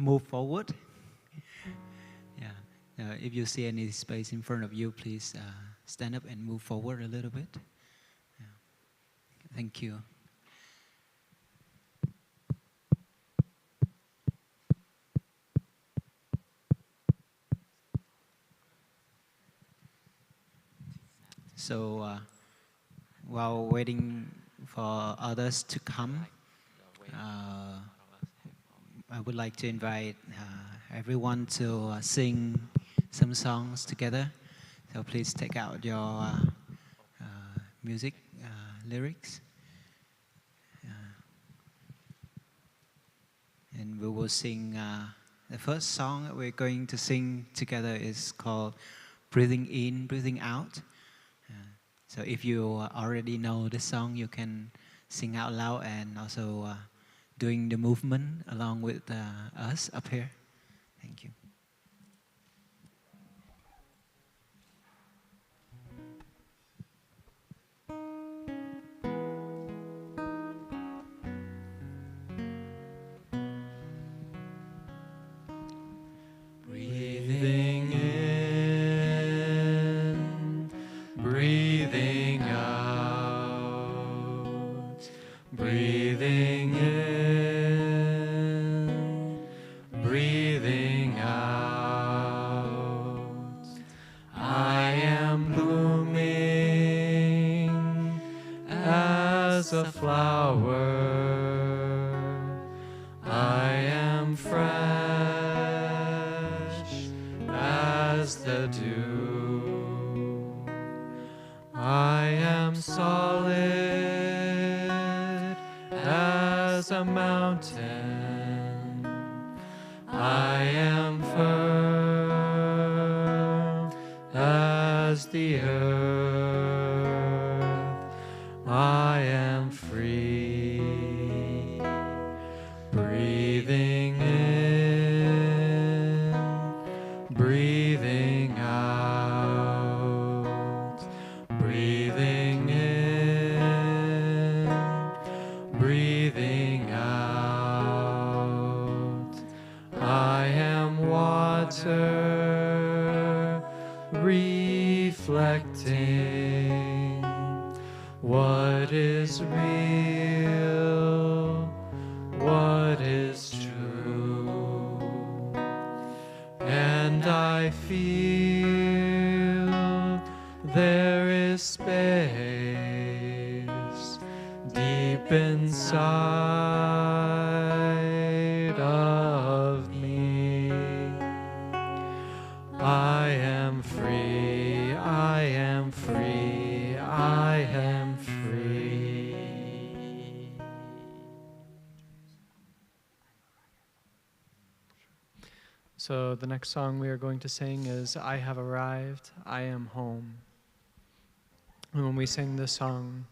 move forward. Yeah. If you see any space in front of you, please stand up and move forward a little bit. Yeah. Thank you. So while waiting for others to come, I would like to invite everyone to sing some songs together. So please take out your music lyrics. And we will sing, the first song that we're going to sing together is called Breathing In, Breathing Out. So if you already know the song, you can sing out loud and also doing the movement along with us up here. Thank you. Breathing in, breathing out, breathing in, breathing out. I am blooming as a flower. I am fresh as the dew. I am solid as a mountain. I am firm as the earth. I am free, breathing in, breathing out, breathing in, breathing out. I am water reflecting what is real, what is true. And I feel there is space deep inside of me. I am free, I am free, I am free. So the next song we are going to sing is I Have Arrived, I Am Home. And when we sing this song,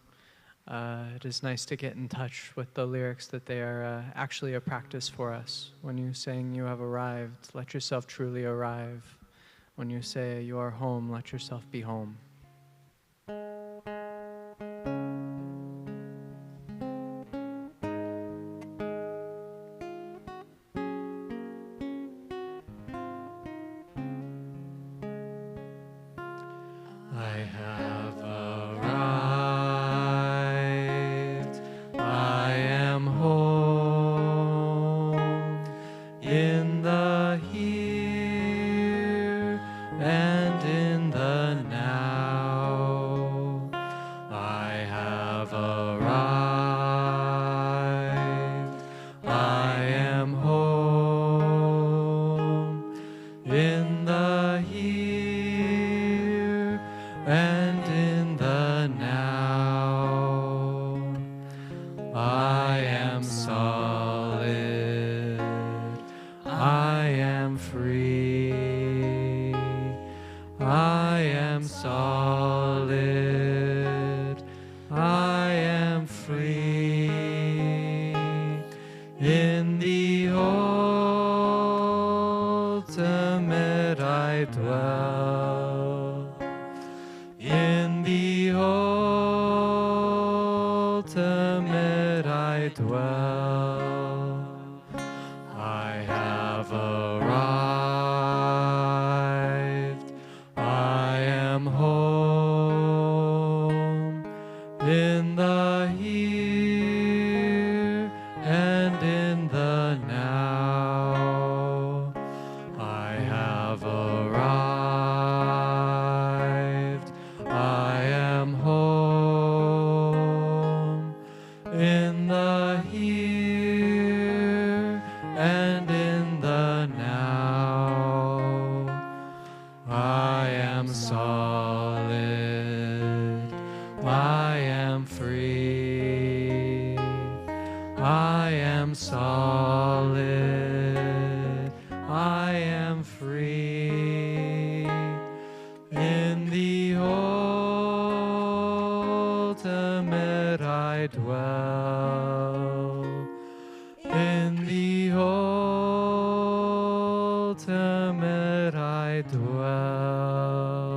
it is nice to get in touch with the lyrics that they are actually a practice for us. When you sing you have arrived, let yourself truly arrive. When you say you are home, let yourself be home. I have arrived, I am home, in the here and in the now. I have arrived, I am home, in the here and in the now. I am solid, I am free, I am solid, I am free. In the ultimate I dwell, in the ultimate I dwell. I have ultimate I dwell.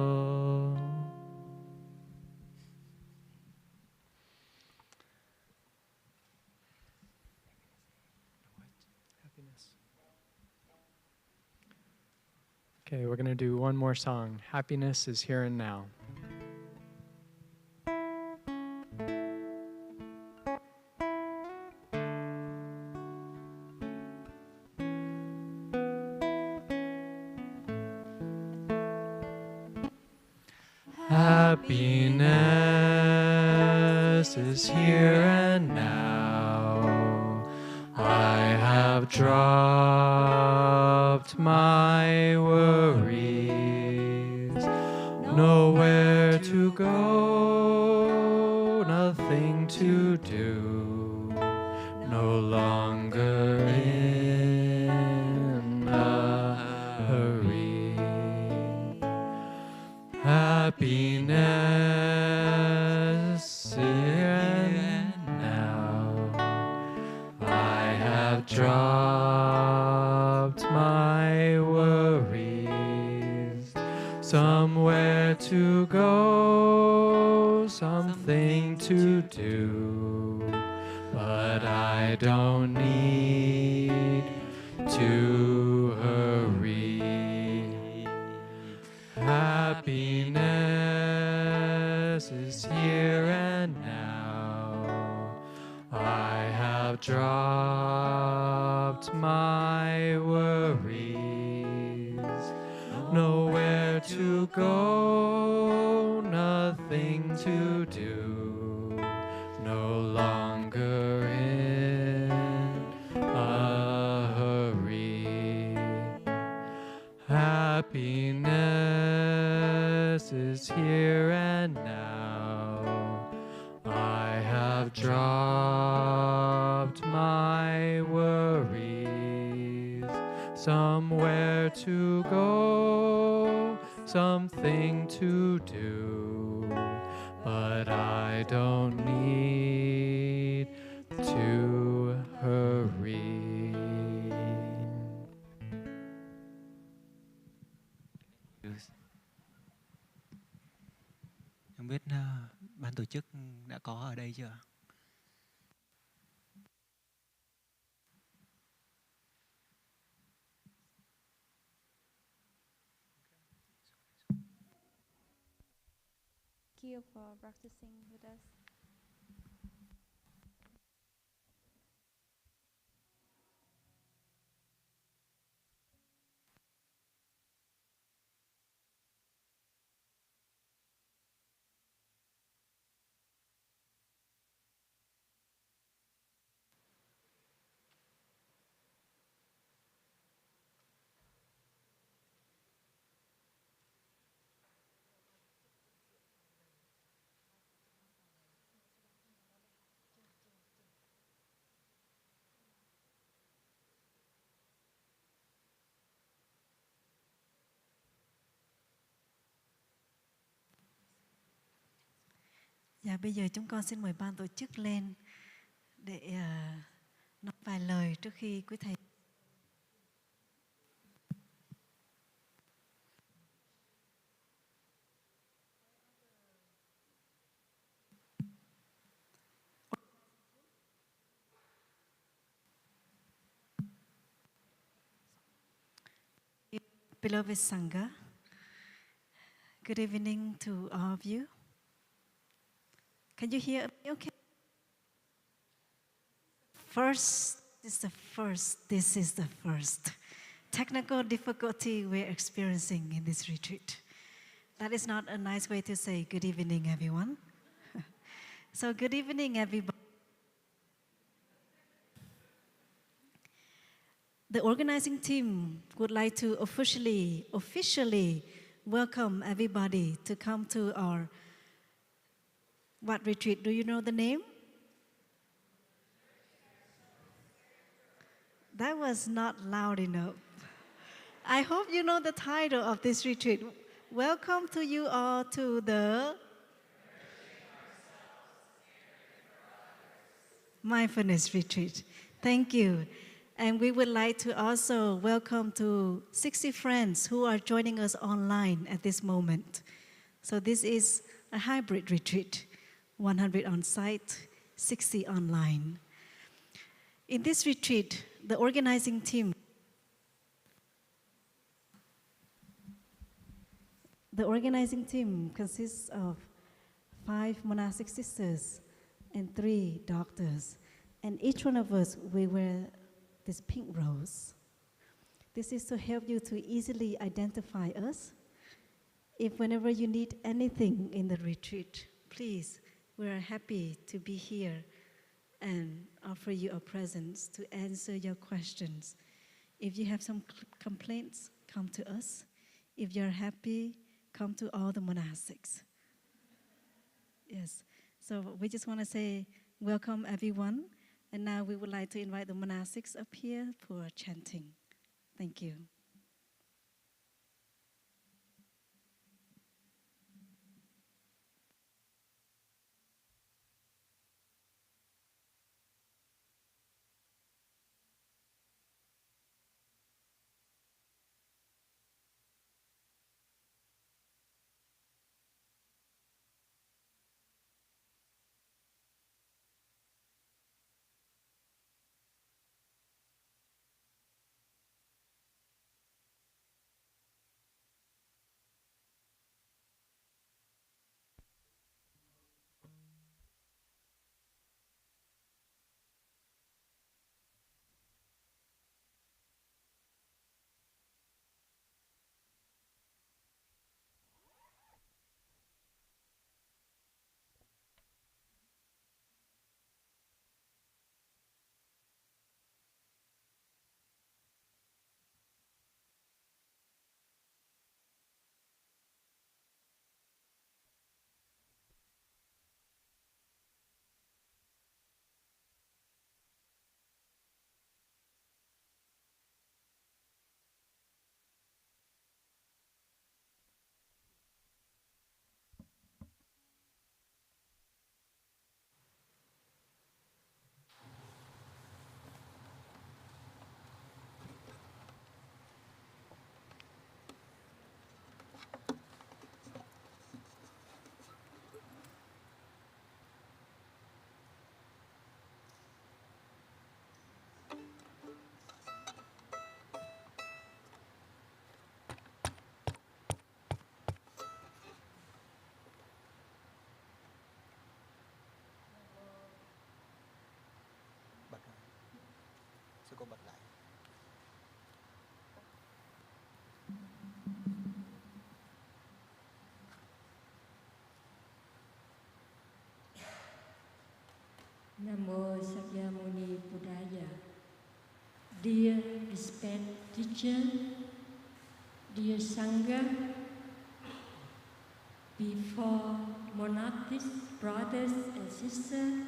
Okay, we're going to do one more song. Happiness is here and now. Happiness is here and now. I have dropped my worries. Nowhere to go, nothing to do. No longer in a hurry. Happiness here and now. I have dropped my worries. Somewhere to go, something to do. But I don't need to hurry. Happiness is here and now. I have dropped my worries. Nowhere to go, nothing to do. No longer in a hurry. Happiness is here and now. I have dropped my worries. Somewhere to go, something to do. But I don't need to hurry. Không biết ban tổ chức đã có ở đây chưa? Thank you for practicing with us. Dạ, bây giờ chúng con xin mời ban tổ chức lên để nói vài lời trước khi quý thầy. Beloved Sangha, good evening to all of you. Can you hear me okay? This is the first technical difficulty we're experiencing in this retreat. That is not a nice way to say good evening, everyone. So good evening, everybody. The organizing team would like to officially welcome everybody to come to our what retreat? Do you know the name? That was not loud enough. I hope you know the title of this retreat. Welcome to you all to the Mindfulness Retreat. Thank you. And we would like to also welcome to 60 friends who are joining us online at this moment. So this is a hybrid retreat, 100 on site, 60 online. In this retreat, the organizing team consists of 5 monastic sisters and 3 doctors. And each one of us, we wear this pink rose. This is to help you to easily identify us. If whenever you need anything in the retreat, please, we are happy to be here and offer you a presence to answer your questions. If you have some complaints, come to us. If you're happy, come to all the monastics. Yes, so we just want to say welcome everyone. And now we would like to invite the monastics up here for chanting. Thank you. Sư cô bật lại. Namo Sakyamuni Buddhaya. Dear respected teacher, dear Sangha, before monastics, brothers and sisters,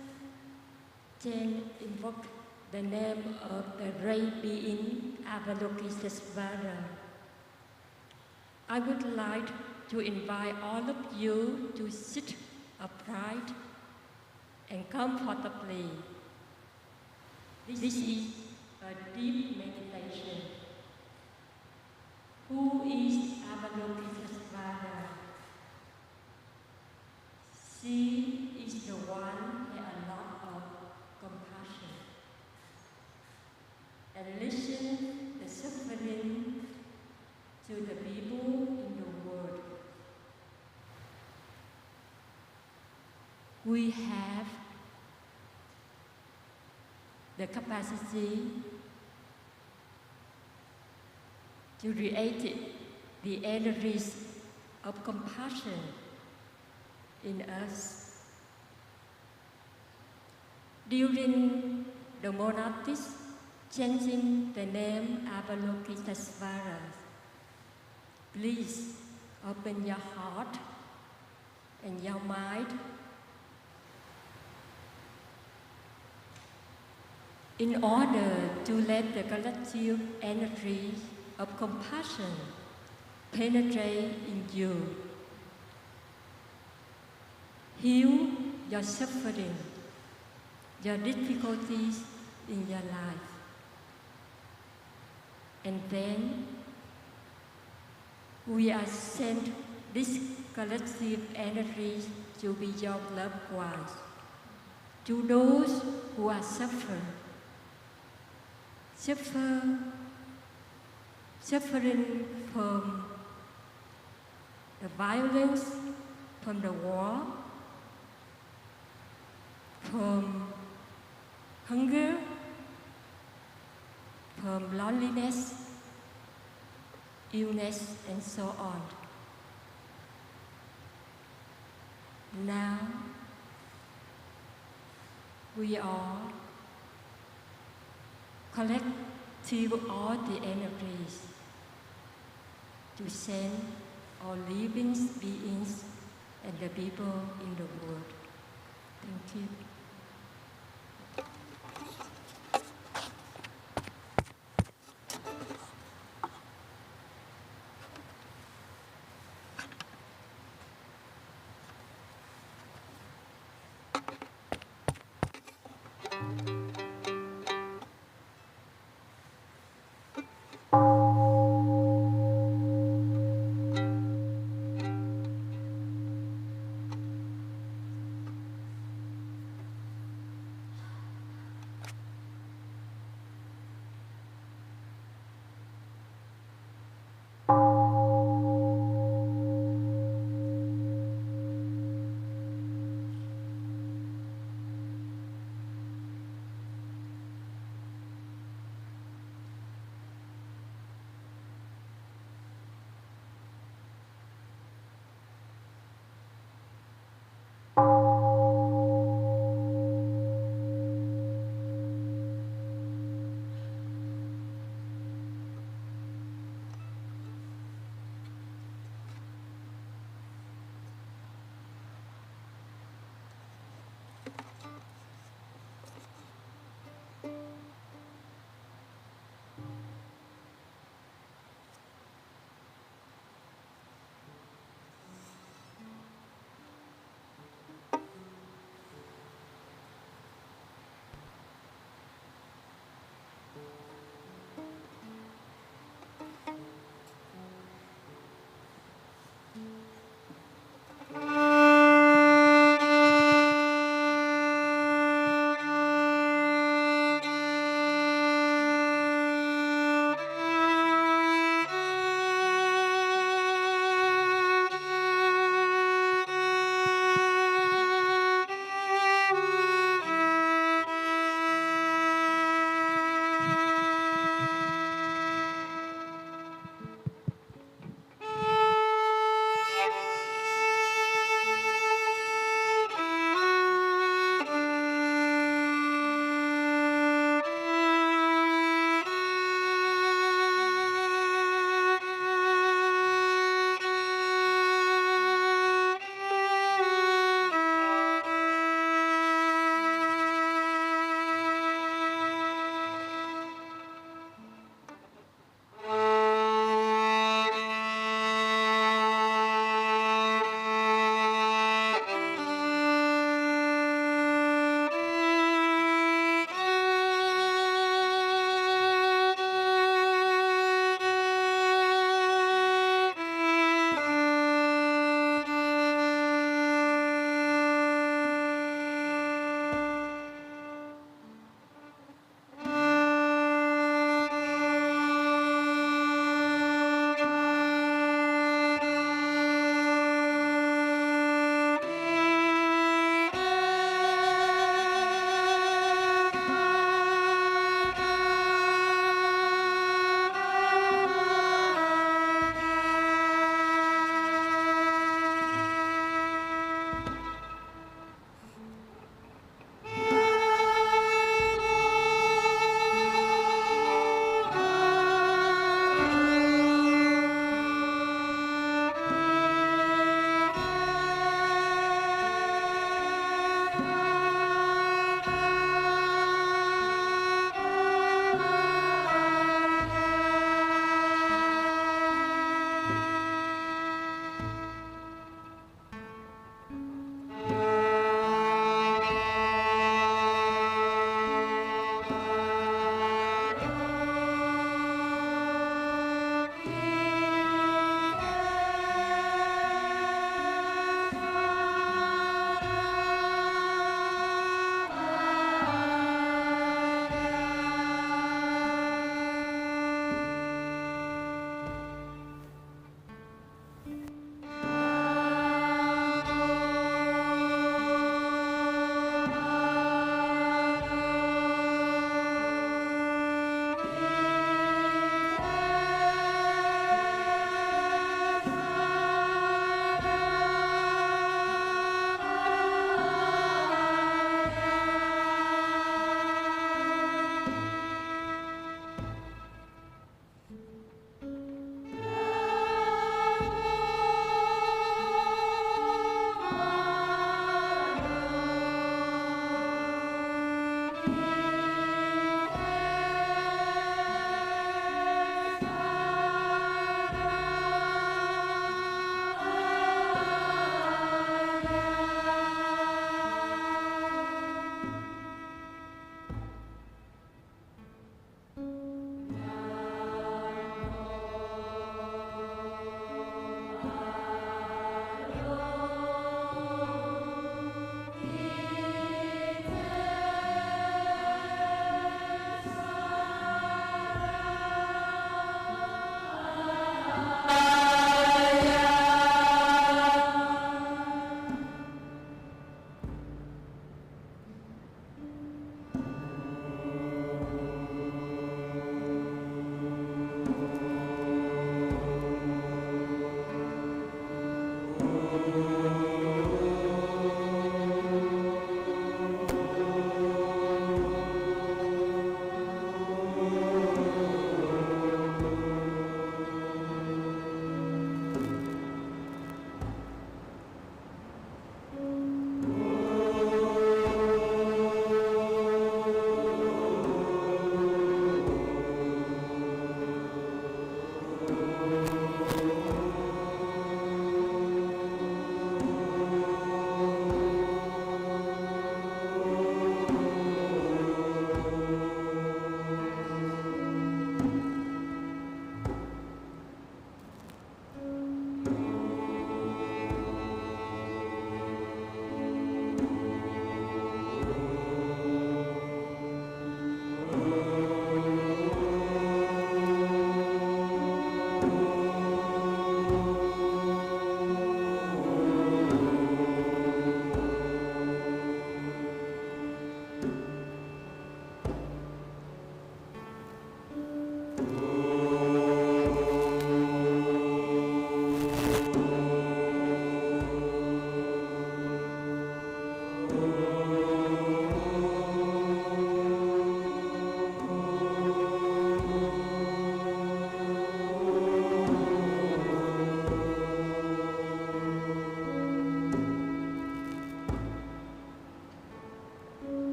Chen invoke the name of the great being Avalokitesvara. I would like to invite all of you to sit upright and comfortably. This is a deep meditation. Who is Avalokitesvara? She is the one with a lot of compassion and listen the suffering to the people in the world. We have the capacity to create the energies of compassion in us. During the monastics, chanting the name Avalokitesvara, please open your heart and your mind in order to let the collective energy of compassion penetrate in you. Heal your suffering, your difficulties in your life. And then we are sent this collective energy to be your loved ones, to those who are suffering from the violence, from the war, from hunger, from loneliness, illness, and so on. Now, we are collective all the energies to send all living beings and the people in the world. Thank you.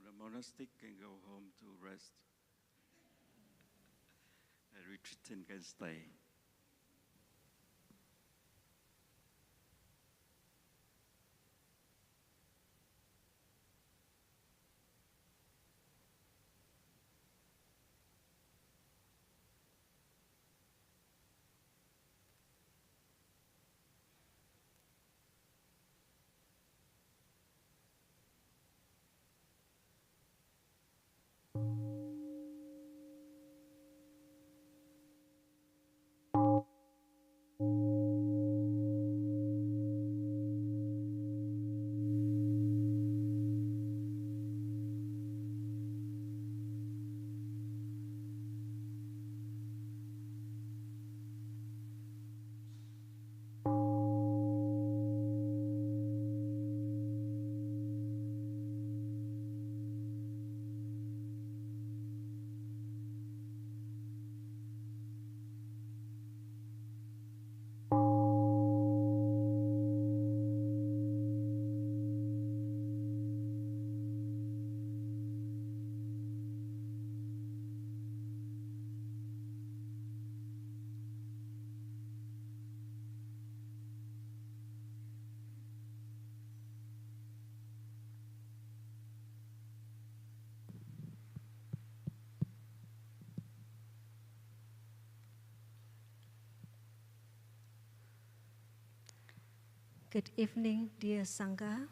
the monastic can go home to rest. A retreatant can stay. Good evening, dear Sangha.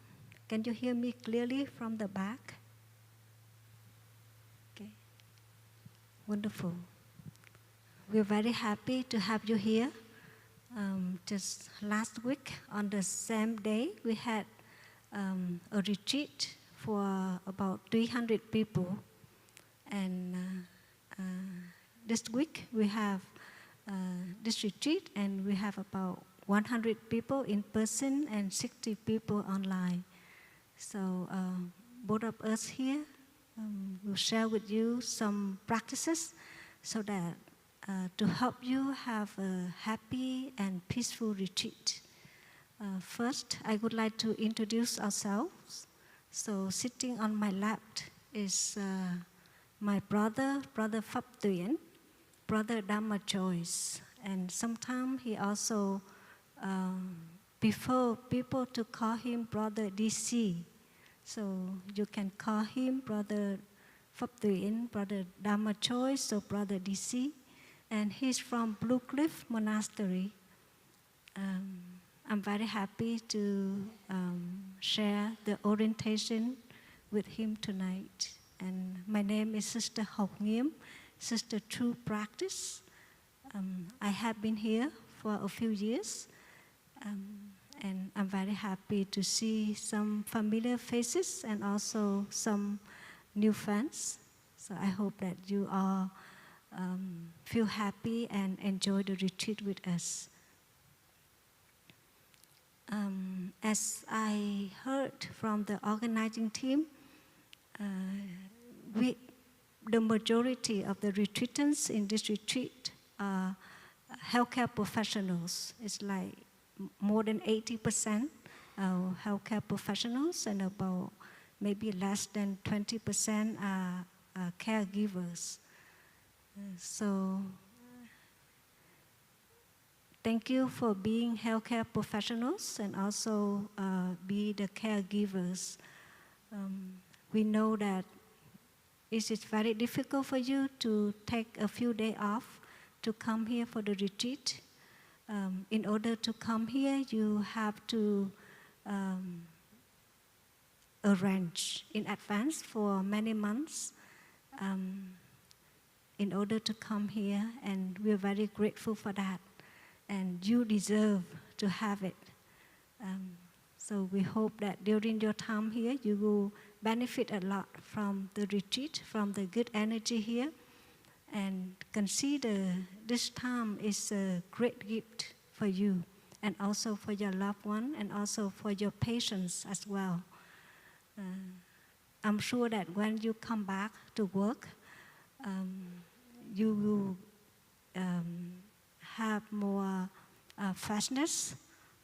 Can you hear me clearly from the back? Okay. Wonderful. We're very happy to have you here. Just last week, on the same day, we had a retreat for about 300 people. And this week, we have this retreat, and we have about 100 people in person and 60 people online. So both of us here will share with you some practices so that to help you have a happy and peaceful retreat. First, I would like to introduce ourselves. So sitting on my left is my brother Phap Tuyen, brother Dhamma Choice. And sometimes he also prefer people to call him brother DC. So you can call him brother Phap Tuyen, brother Dhamma Choice, or brother DC. And he's from Blue Cliff Monastery. I'm very happy to share the orientation with him tonight. And my name is Sister Học Nghiêm, Sister True Practice. I have been here for a few years, and I'm very happy to see some familiar faces and also some new fans. So I hope that you all feel happy and enjoy the retreat with us. As I heard from the organizing team, the majority of the retreatants in this retreat are healthcare professionals. It's like more than 80% healthcare professionals, and about maybe less than 20% are caregivers. So thank you for being healthcare professionals and also be the caregivers. We know that it is very difficult for you to take a few days off to come here for the retreat. In order to come here, you have to arrange in advance for many months in order to come here, and we're very grateful for that. And you deserve to have it. So we hope that during your time here, you will benefit a lot from the retreat, from the good energy here, and consider this time is a great gift for you, and also for your loved one, and also for your patients as well. I'm sure that when you come back to work, you will have more freshness,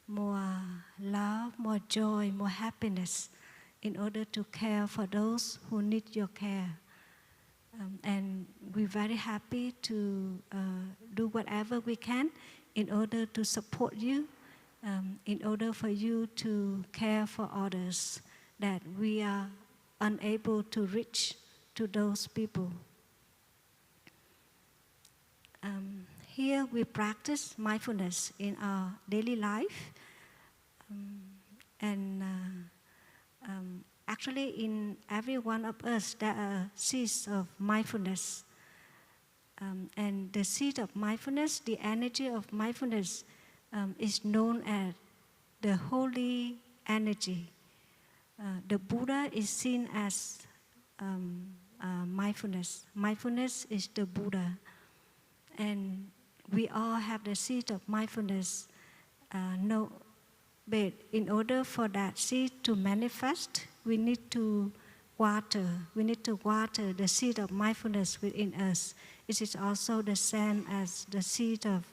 more love, more joy, more happiness in order to care for those who need your care. And we're very happy to do whatever we can in order to support you, in order for you to care for others that we are unable to reach to those people. Here we practice mindfulness in our daily life. Actually, in every one of us, there are seeds of mindfulness. And the seed of mindfulness, the energy of mindfulness, is known as the holy energy. The Buddha is seen as mindfulness. Mindfulness is the Buddha. And we all have the seed of mindfulness. But in order for that seed to manifest, we need to water. We need to water the seed of mindfulness within us. It is also the same as the seed of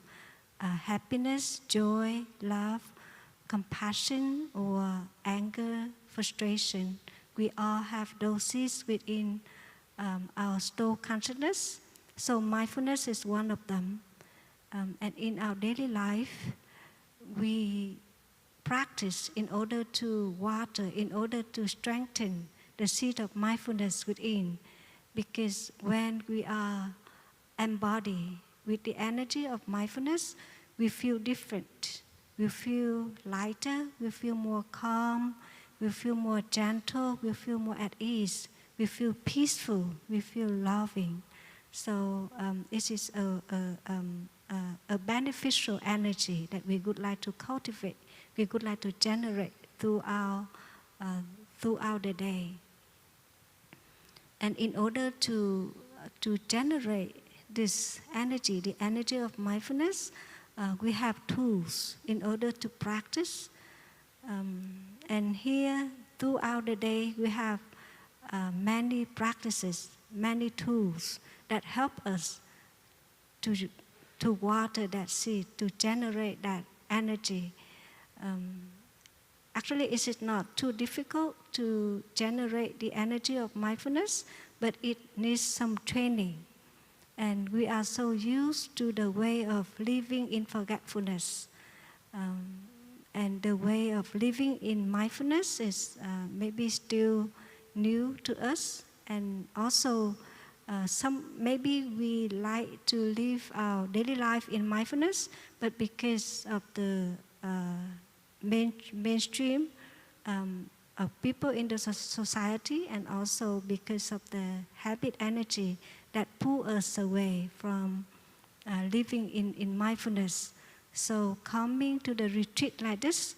happiness, joy, love, compassion, or anger, frustration. We all have those seeds within our soul consciousness. So mindfulness is one of them. And in our daily life, we practice in order to water, in order to strengthen the seed of mindfulness within. Because when we are embodied with the energy of mindfulness, we feel different. We feel lighter, we feel more calm, we feel more gentle, we feel more at ease, we feel peaceful, we feel loving. So this is a beneficial energy that we would like to cultivate, we would like to generate throughout the day. And in order to generate this energy, the energy of mindfulness, we have tools in order to practice. And here, throughout the day, we have many practices, many tools that help us to water that seed, to generate that energy. Actually, it is not too difficult to generate the energy of mindfulness, but it needs some training. And we are so used to the way of living in forgetfulness. And the way of living in mindfulness is maybe still new to us. And also, maybe we like to live our daily life in mindfulness, but because of the mainstream of people in the society, and also because of the habit energy that pull us away from living in mindfulness. So coming to the retreat like this,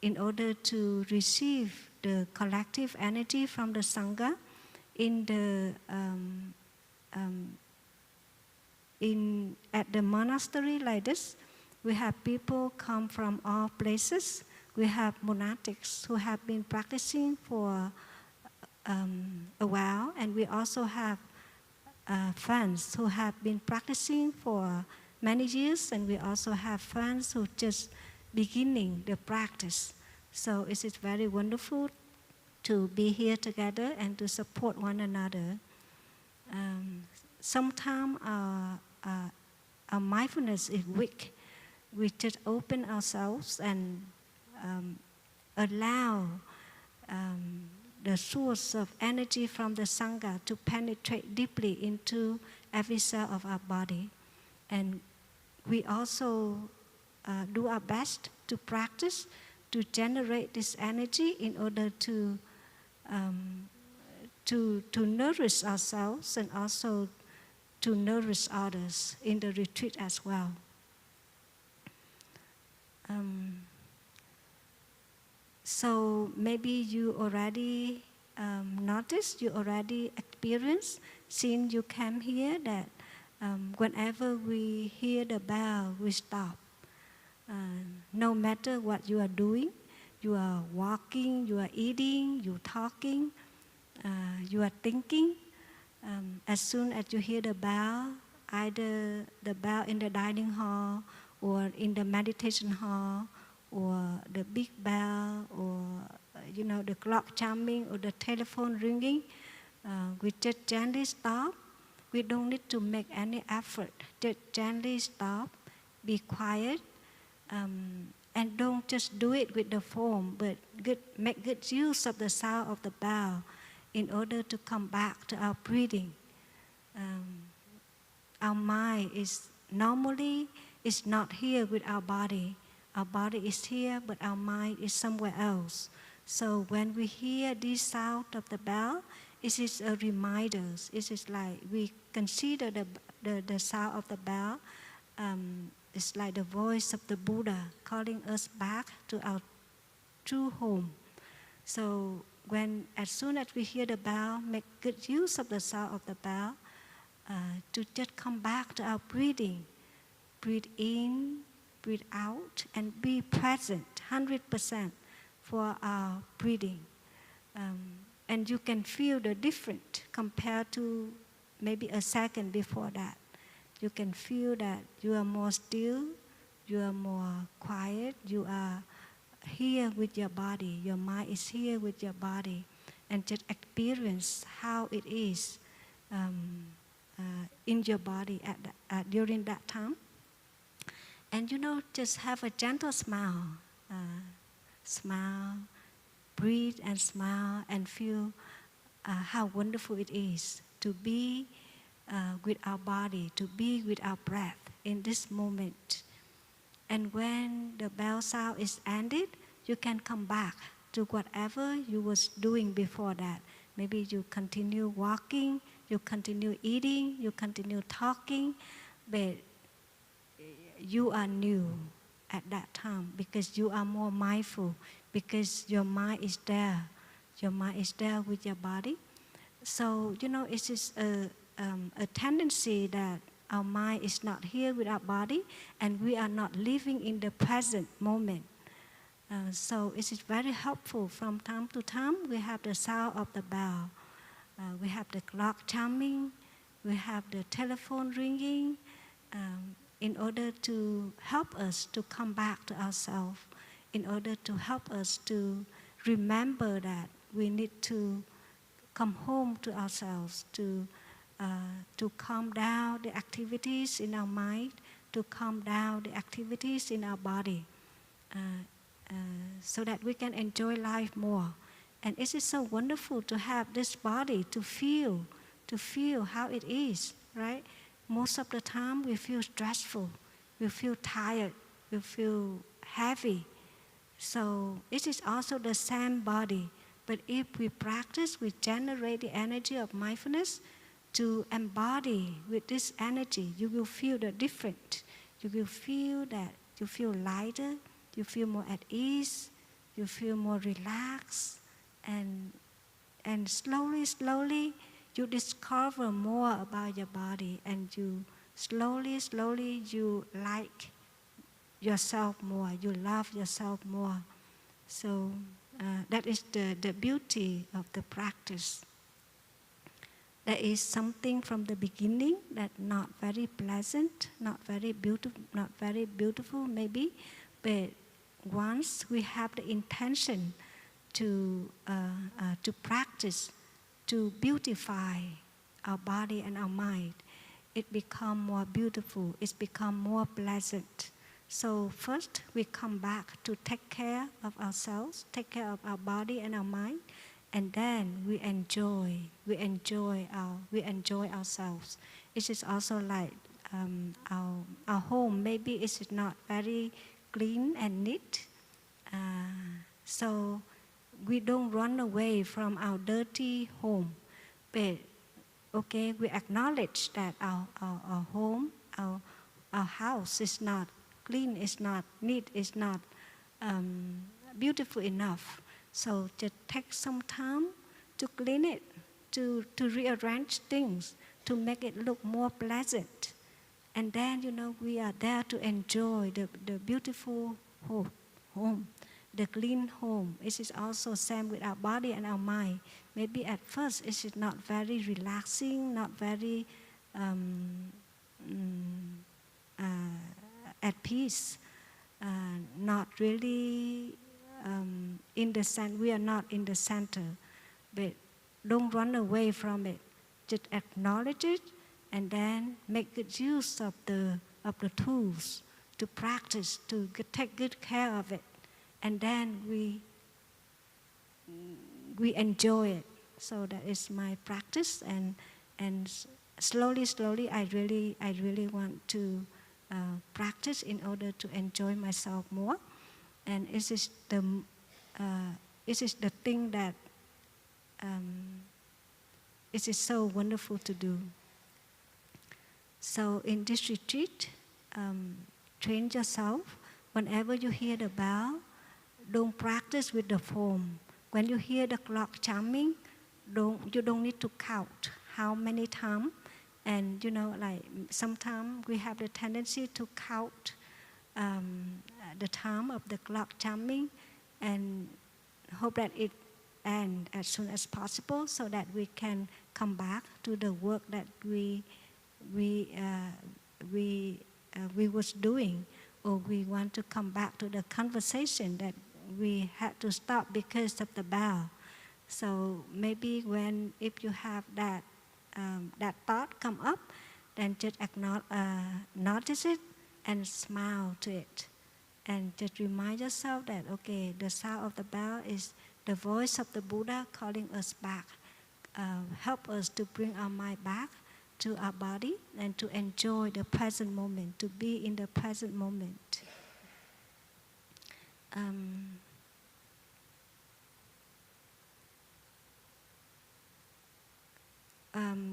in order to receive the collective energy from the Sangha, at the monastery like this, we have people come from all places. We have monastics who have been practicing for a while, and we also have friends who have been practicing for many years, and we also have friends who just beginning the practice. So it is very wonderful to be here together and to support one another. Sometimes our mindfulness is weak. We just open ourselves and allow the source of energy from the Sangha to penetrate deeply into every cell of our body. And we also do our best to practice, to generate this energy in order to nourish ourselves and also to nourish others in the retreat as well. So maybe you already noticed, you already experienced, since you came here, that whenever we hear the bell, we stop. No matter what you are doing, you are walking, you are eating, you are talking, you are thinking. As soon as you hear the bell, either the bell in the dining hall or in the meditation hall, or the big bell, or the clock chiming or the telephone ringing, we just gently stop. We don't need to make any effort. Just gently stop, be quiet, and don't just do it with the phone, but make good use of the sound of the bell in order to come back to our breathing. Our mind is normally not here with our body. Our body is here, but our mind is somewhere else. So when we hear this sound of the bell, it is a reminder. It is like we consider the sound of the bell. It's like the voice of the Buddha calling us back to our true home. So as soon as we hear the bell, make good use of the sound of the bell to just come back to our breathing. Breathe in, breathe out, and be present 100% for our breathing. And you can feel the difference compared to maybe a second before that. You can feel that you are more still, you are more quiet, you are here with your body, your mind is here with your body, and just experience how it is in your body during that time. And just have a gentle smile. Smile, breathe and smile, and feel how wonderful it is to be with our body, to be with our breath in this moment. And when the bell sound is ended, you can come back to whatever you was doing before that. Maybe you continue walking, you continue eating, you continue talking, but you are new at that time because you are more mindful, because your mind is there. Your mind is there with your body. So, it is a tendency that our mind is not here with our body and we are not living in the present moment. So it is very helpful. From time to time, we have the sound of the bell. We have the clock chiming. We have the telephone ringing in order to help us to come back to ourselves, in order to help us to remember that we need to come home to ourselves, to calm down the activities in our mind, to calm down the activities in our body, so that we can enjoy life more. And it is so wonderful to have this body to feel how it is, right? Most of the time we feel stressful, we feel tired, we feel heavy. So it is also the same body. But if we practice, we generate the energy of mindfulness to embody with this energy, you will feel the difference. You will feel that you feel lighter, you feel more at ease, you feel more relaxed, and slowly you discover more about your body, and you slowly you like yourself more, you love yourself more. So that is the beauty of the practice. There is something from the beginning that not very pleasant, not very beautiful maybe, but once we have the intention to practice, to beautify our body and our mind, it becomes more beautiful, it becomes more pleasant. So first we come back to take care of ourselves, take care of our body and our mind, and then we enjoy ourselves. It is also like our home. Maybe it is not very clean and neat, so we don't run away from our dirty home. But okay, we acknowledge that our home, our house is not clean, is not neat, is not beautiful enough. So just take some time to clean it, to rearrange things, to make it look more pleasant. And then, we are there to enjoy the beautiful home, the clean home. It is also same with our body and our mind. Maybe at first it is not very relaxing, not very at peace, not really in the center. We are not in the center, but don't run away from it. Just acknowledge it, and then make good use of the tools to practice, to take good care of it, and then we enjoy it. So that is my practice, and slowly, I really want to practice in order to enjoy myself more, and it is the thing that it is so wonderful to do. So in this retreat, train yourself. Whenever you hear the bell, don't practice with the form. When you hear the clock chiming, you don't need to count how many times. And like sometimes we have the tendency to count the time of the clock chiming and hope that it ends as soon as possible, so that we can come back to the work that we was doing, or we want to come back to the conversation that we had to stop because of the bell. So maybe if you have that thought come up, then just notice it and smile to it, and just remind yourself that okay, the sound of the bell is the voice of the Buddha calling us back. Help us to bring our mind back to our body and to enjoy the present moment, to be in the present moment.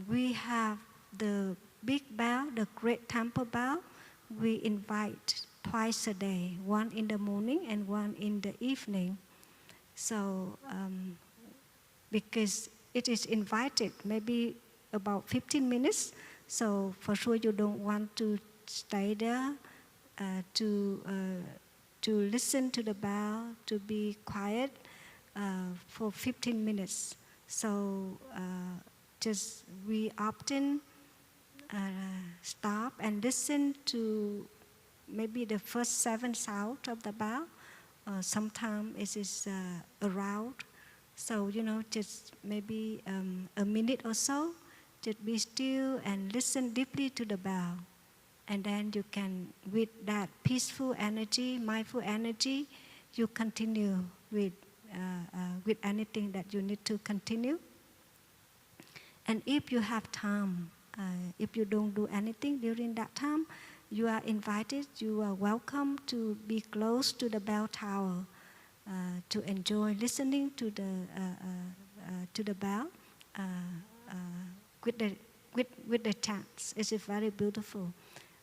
We have the big bell, the great temple bell. We invite twice a day, one in the morning and one in the evening. So because it is invited, maybe about 15 minutes, so for sure you don't want to stay there to listen to the bell, to be quiet for 15 minutes. So just we often stop and listen to maybe the first 7 sounds of the bell. Sometimes it is around. So, just maybe a minute or so, just be still and listen deeply to the bell. And then you can, with that peaceful energy, mindful energy, you continue with anything that you need to continue. And if you have time, if you don't do anything during that time, you are invited, you are welcome to be close to the bell tower to enjoy listening to the bell with the chants. It is very beautiful.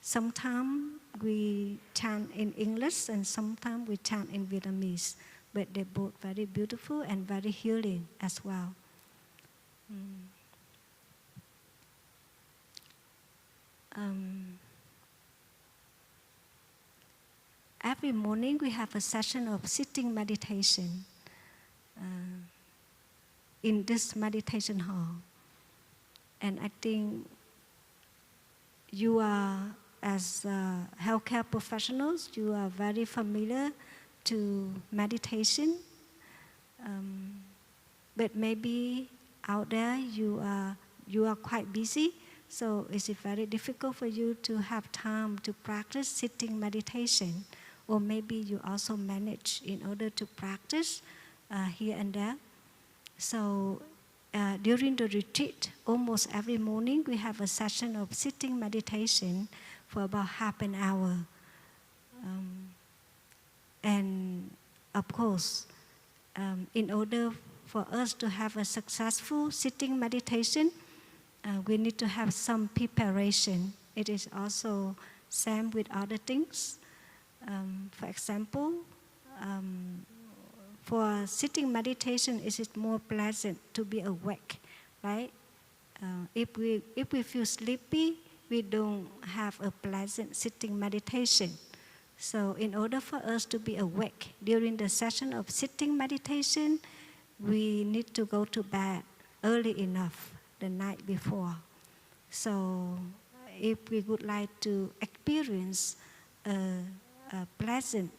Sometimes we chant in English and sometimes we chant in Vietnamese, but they're both very beautiful and very healing as well. Every morning we have a session of sitting meditation in this meditation hall. And I think you are, as healthcare professionals, you are very familiar to meditation. But maybe out there you are quite busy, so it's very difficult for you to have time to practice sitting meditation. Or maybe you also manage in order to practice here and there. So during the retreat, almost every morning we have a session of sitting meditation for about half an hour. And of course, in order for us to have a successful sitting meditation, we need to have some preparation. It is also same with other things. For example, for sitting meditation, it is more pleasant to be awake, right? If we feel sleepy, we don't have a pleasant sitting meditation. So in order for us to be awake during the session of sitting meditation, we need to go to bed early enough the night before. So if we would like to experience a pleasant,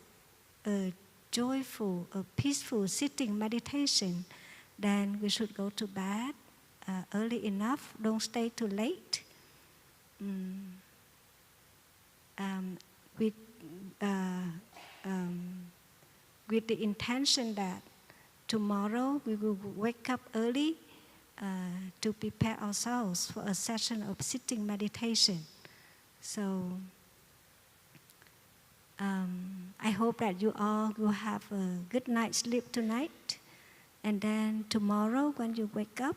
joyful, a peaceful sitting meditation, then we should go to bed early enough. Don't stay too late. With, with the intention that tomorrow we will wake up early to prepare ourselves for a session of sitting meditation. So I hope that you all will have a good night's sleep tonight. And then tomorrow when you wake up,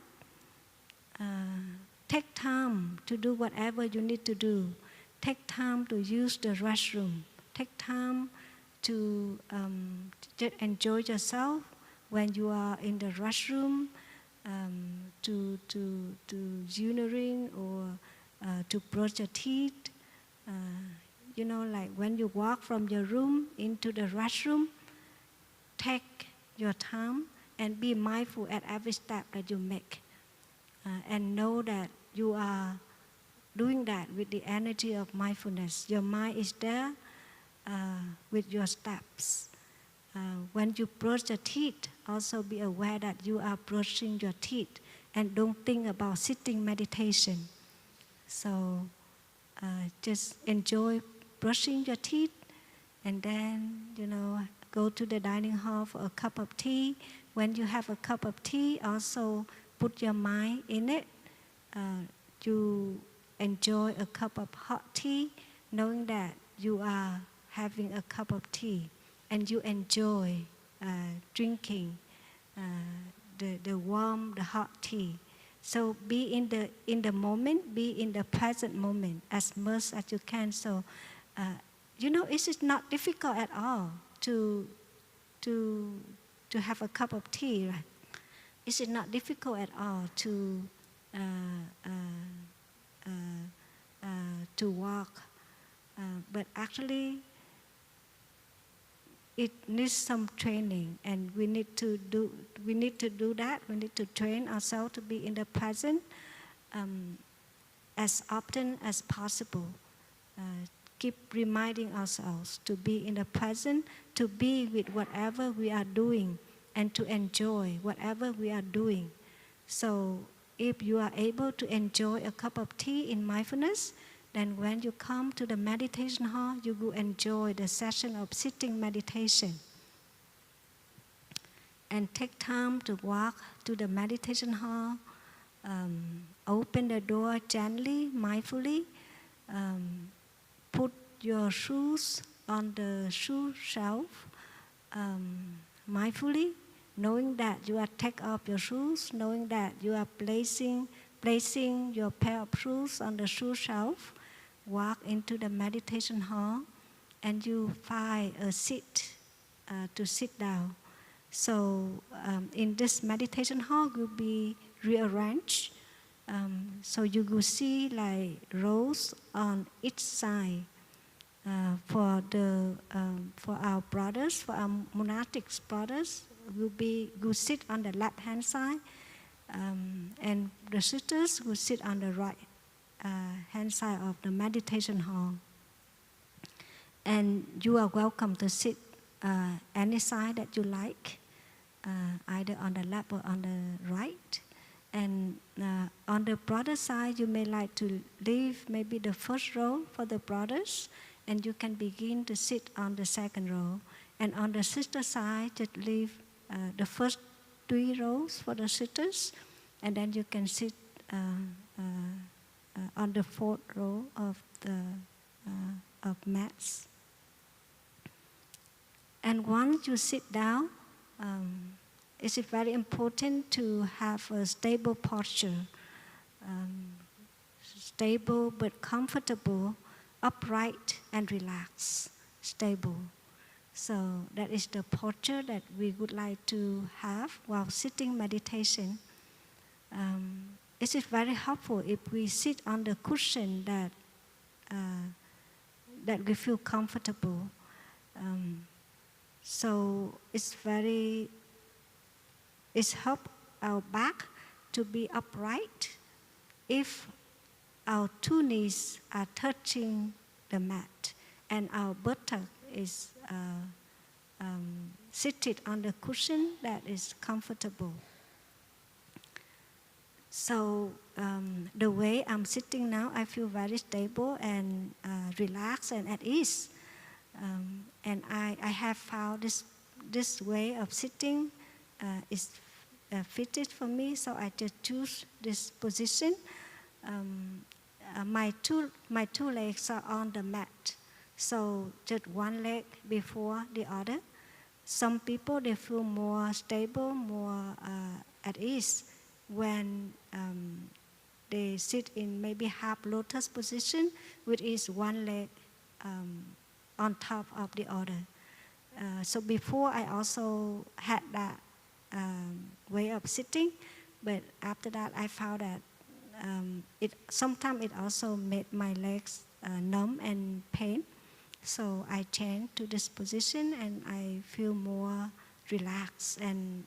take time to do whatever you need to do. Take time to use the restroom. Take time to just enjoy yourself when you are in the restroom, to urinating or to brush your teeth. You know, like when you walk from your room into the restroom, take your time and be mindful at every step that you make. And know that you are doing that with the energy of mindfulness. Your mind is there with your steps. When you brush your teeth, also be aware that you are brushing your teeth and don't think about sitting meditation. So just enjoy brushing your teeth and then, you know, go to the dining hall for a cup of tea. When you have a cup of tea, also put your mind in it. You enjoy a cup of hot tea, knowing that you are having a cup of tea, and you enjoy drinking the warm, the hot tea. So be in the moment, be in the present moment as much as you can. So you know, it is not difficult at all to have a cup of tea, right? It is not difficult at all to walk, but actually it needs some training, and we need to do that. We need to train ourselves to be in the present as often as possible. Keep reminding ourselves to be in the present, to be with whatever we are doing, and to enjoy whatever we are doing. So if you are able to enjoy a cup of tea in mindfulness, then when you come to the meditation hall, you will enjoy the session of sitting meditation. And take time to walk to the meditation hall, open the door gently, mindfully, put your shoes on the shoe shelf, mindfully, knowing that you are take off your shoes, knowing that you are placing your pair of shoes on the shoe shelf. Walk into the meditation hall, and you find a seat to sit down. So in this meditation hall will be rearranged. So you will see like rows on each side. For our brothers, for our monastics brothers, will sit on the left hand side, and the sisters will sit on the right hand side of the meditation hall. And you are welcome to sit any side that you like, either on the left or on the right. And on the brother side, you may like to leave maybe the first row for the brothers, and you can begin to sit on the second row. And on the sister side, just leave the first 3 rows for the sisters, and then you can sit on the 4th row of mats. And once you sit down, it is very important to have a stable posture, stable but comfortable, upright and relaxed, stable. So that is the posture that we would like to have while sitting meditation. It is very helpful if we sit on the cushion that we feel comfortable. So it's help our back to be upright if our 2 knees are touching the mat and our buttock is seated on the cushion that is comfortable. So the way I'm sitting now, I feel very stable and relaxed and at ease. And I have found this way of sitting is fitted for me, so I just choose this position. My two legs are on the mat, so just one leg before the other. Some people, they feel more stable, more at ease when they sit in maybe half lotus position, which is one leg on top of the other. So before I also had that way of sitting, but after that I found that sometimes it also made my legs numb and pain. So I changed to this position and I feel more relaxed and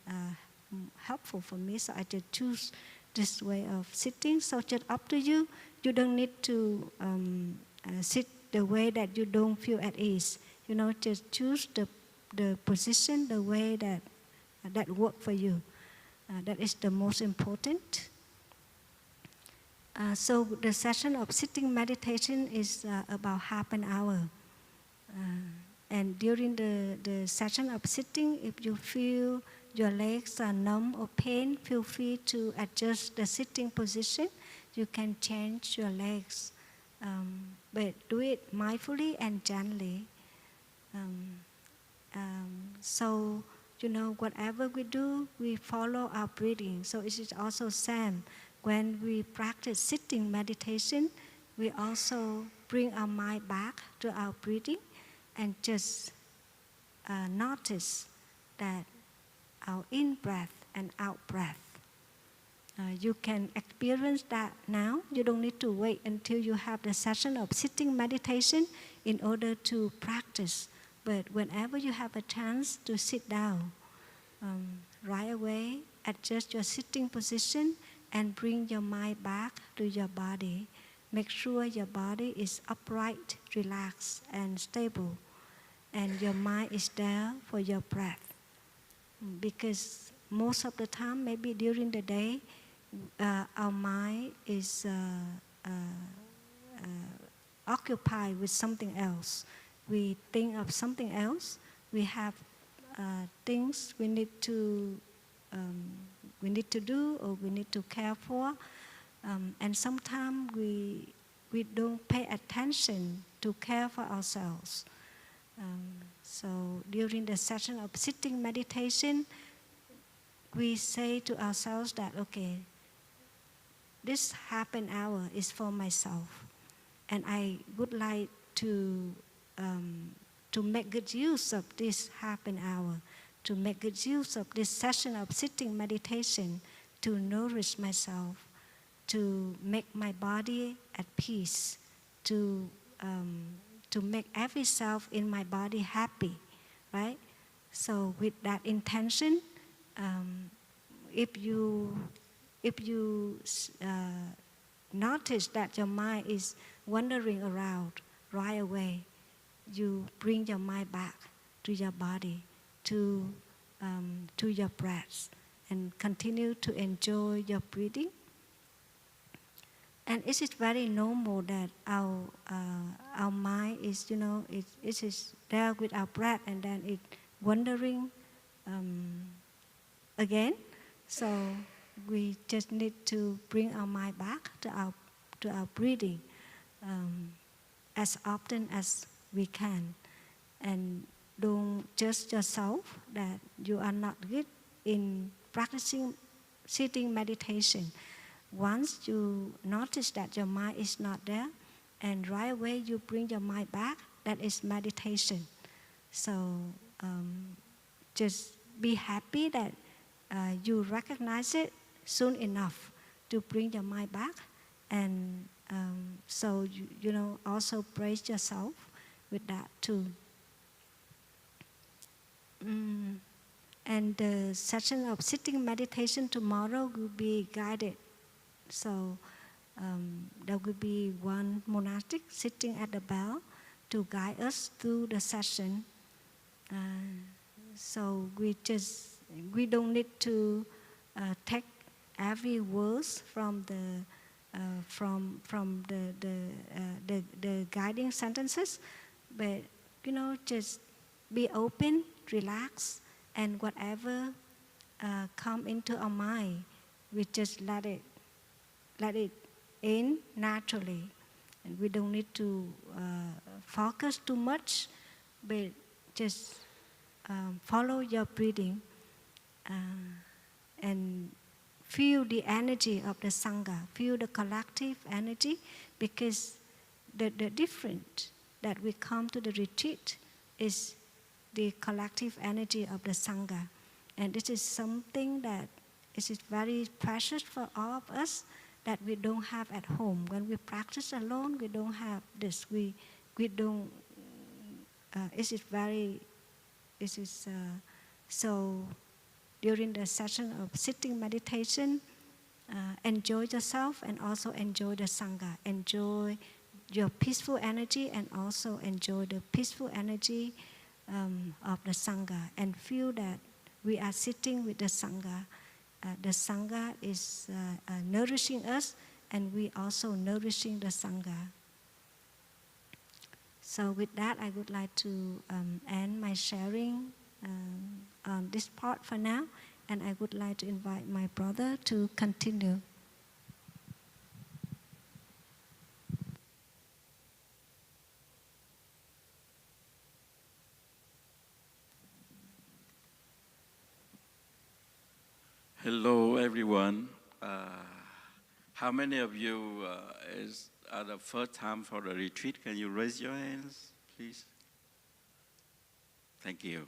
helpful for me. So I just choose this way of sitting. So just up to you. You don't need to sit the way that you don't feel at ease. You know, just choose the position, the way that work for you. That is the most important. So the session of sitting meditation is about half an hour. And during the session of sitting, if you feel your legs are numb or pain, feel free to adjust the sitting position. You can change your legs, but do it mindfully and gently. So, you know, whatever we do, we follow our breathing. So it is also same. When we practice sitting meditation, we also bring our mind back to our breathing and just notice that our in-breath and out-breath. You can experience that now. You don't need to wait until you have the session of sitting meditation in order to practice. But whenever you have a chance to sit down, right away, adjust your sitting position and bring your mind back to your body. Make sure your body is upright, relaxed, and stable. And your mind is there for your breath. Because most of the time, maybe during the day, our mind is occupied with something else. We think of something else. We have things we need to do or we need to care for. And sometimes we don't pay attention to care for ourselves. So during the session of sitting meditation, we say to ourselves that, okay, this half an hour is for myself. And I would like to make good use of this half an hour, to make good use of this session of sitting meditation to nourish myself, to make my body at peace, to make every self in my body happy, right? So with that intention, if you notice that your mind is wandering around right away, you bring your mind back to your body, to your breath, and continue to enjoy your breathing. And it is very normal that our mind is, you know, it is there with our breath and then it wandering again. So we just need to bring our mind back to our breathing as often as we can, and don't judge yourself that you are not good in practicing sitting meditation. Once you notice that your mind is not there, and right away you bring your mind back, that is meditation. So just be happy that you recognize it soon enough to bring your mind back, and so you know, also praise yourself with that too. And the session of sitting meditation tomorrow will be guided. So there will be one monastic sitting at the bell to guide us through the session. So we don't need to take every verse from the guiding sentences, but just be open, relax, and whatever come into our mind, we just let it in naturally, and we don't need to focus too much, but just follow your breathing and feel the energy of the Sangha, feel the collective energy, because the difference that we come to the retreat is the collective energy of the Sangha. And this is something that is very precious for all of us that we don't have at home. When we practice alone, we don't have this. We don't, so during the session of sitting meditation, enjoy yourself and also enjoy the Sangha. Enjoy your peaceful energy and also enjoy the peaceful energy of the Sangha, and feel that we are sitting with the Sangha. The Sangha is nourishing us, and we also nourishing the Sangha. So with that, I would like to end my sharing on this part for now, and I would like to invite my brother to continue. Hello, everyone. How many of you are the first time for the retreat? Can you raise your hands, please? Thank you.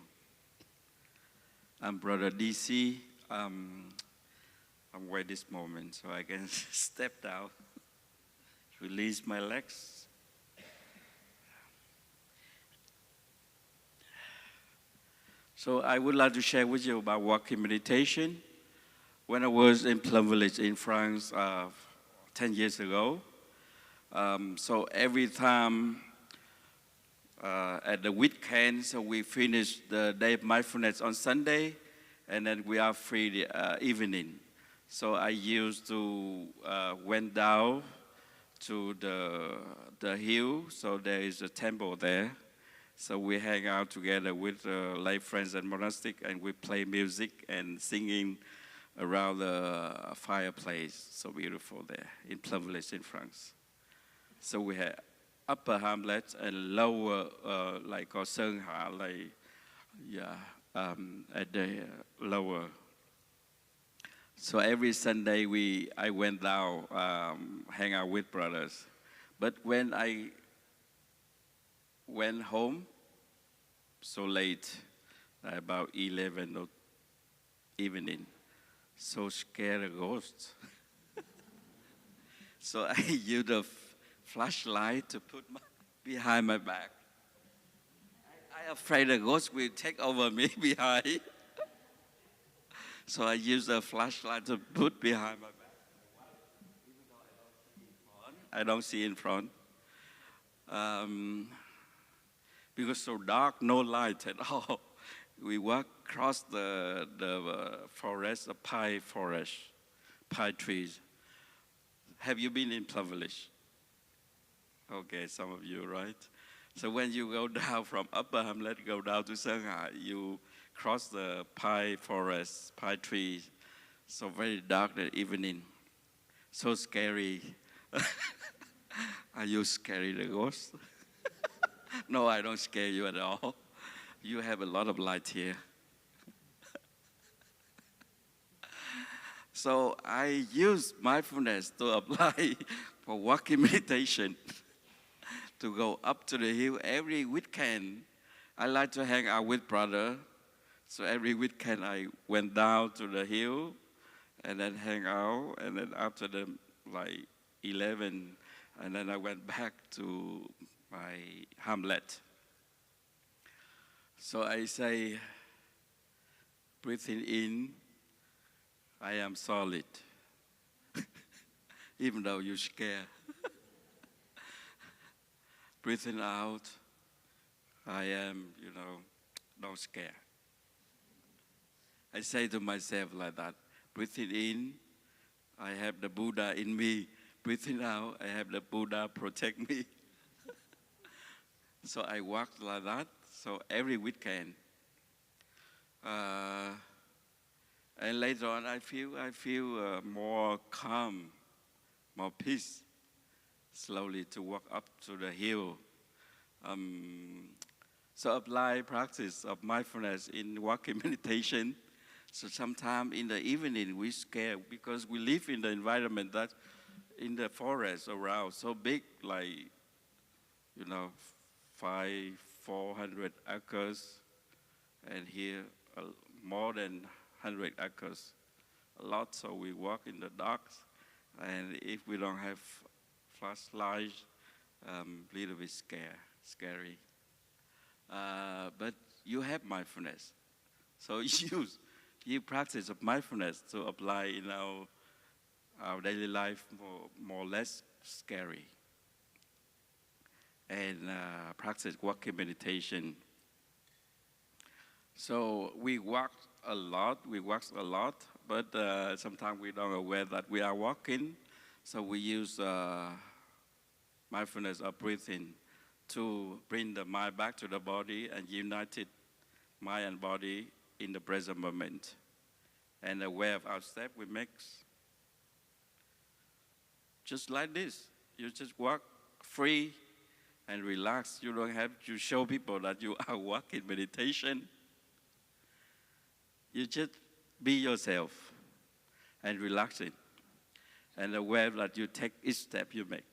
I'm Brother DC. I'm wait this moment so I can step down, release my legs. So I would like to share with you about walking meditation. When I was in Plum Village in France 10 years ago, so every time at the weekend, so we finish the day of mindfulness on Sunday, and then we are free the evening. So I used to went down to the hill, so there is a temple there. So we hang out together with lay friends and monastics, and we play music and singing around the fireplace. So beautiful there in Plum Village in France. So we had upper Hamlet and lower, like Sơn Hạ, like, at the lower. So every Sunday I went down, hang out with brothers. But when I went home, so late, about 11 of evening, so scared of ghosts. So I used a flashlight to put behind my back. I afraid the ghost will take over me behind. So I used a flashlight to put behind my back. Even though I don't see in front. Because so dark, no light at all. We walk across the forest, the pine forest, pine trees. Have you been in Plum Village? Okay, some of you, right? So when you go down from Upper Hamlet, go down to Shanghai, you cross the pine forest, pine trees. So very dark that evening. So scary. Are you scary, the ghost? No, I don't scare you at all. You have a lot of light here. So I use mindfulness to apply for walking meditation, to go up to the hill every weekend. I like to hang out with brother. So every weekend I went down to the hill and then hang out. And then after the 11, and then I went back to my Hamlet. So I say, breathing in, I am solid. Even though you're scared. Breathing out, I am, don't scare. I say to myself like that, breathing in, I have the Buddha in me. Breathing out, I have the Buddha protect me. So I walk like that. So every weekend. And later on, I feel more calm, more peace. Slowly to walk up to the hill. So apply practice of mindfulness in walking meditation. So sometime in the evening we scared because we live in the environment that in the forest around so big, like 400 acres, and here more than 100 acres, a lot. So we walk in the dark, and if we don't have flashlight, little bit scary. But you have mindfulness, so you practice of mindfulness to apply in our daily life more or less scary. And practice walking meditation. So we walk a lot, but sometimes we don't aware that we are walking. So we use mindfulness of breathing to bring the mind back to the body and unite it, mind and body in the present moment. And aware of our step we make. Just like this, you just walk free and relax. You don't have to show people that you are walking meditation. You just be yourself and relaxing and aware that you take each step you make.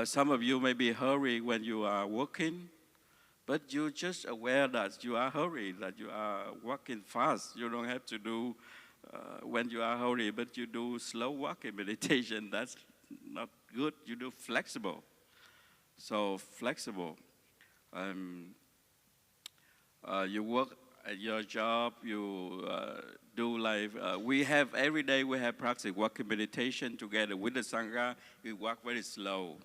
Some of you may be hurry when you are walking, but you're just aware that you are hurried, that you are walking fast. You don't have to do when you are hurry, but you do slow walking meditation. That's not good. You do flexible. So flexible. You work at your job. You do life. We have every day. We have practice walking meditation together with the sangha. We walk very slow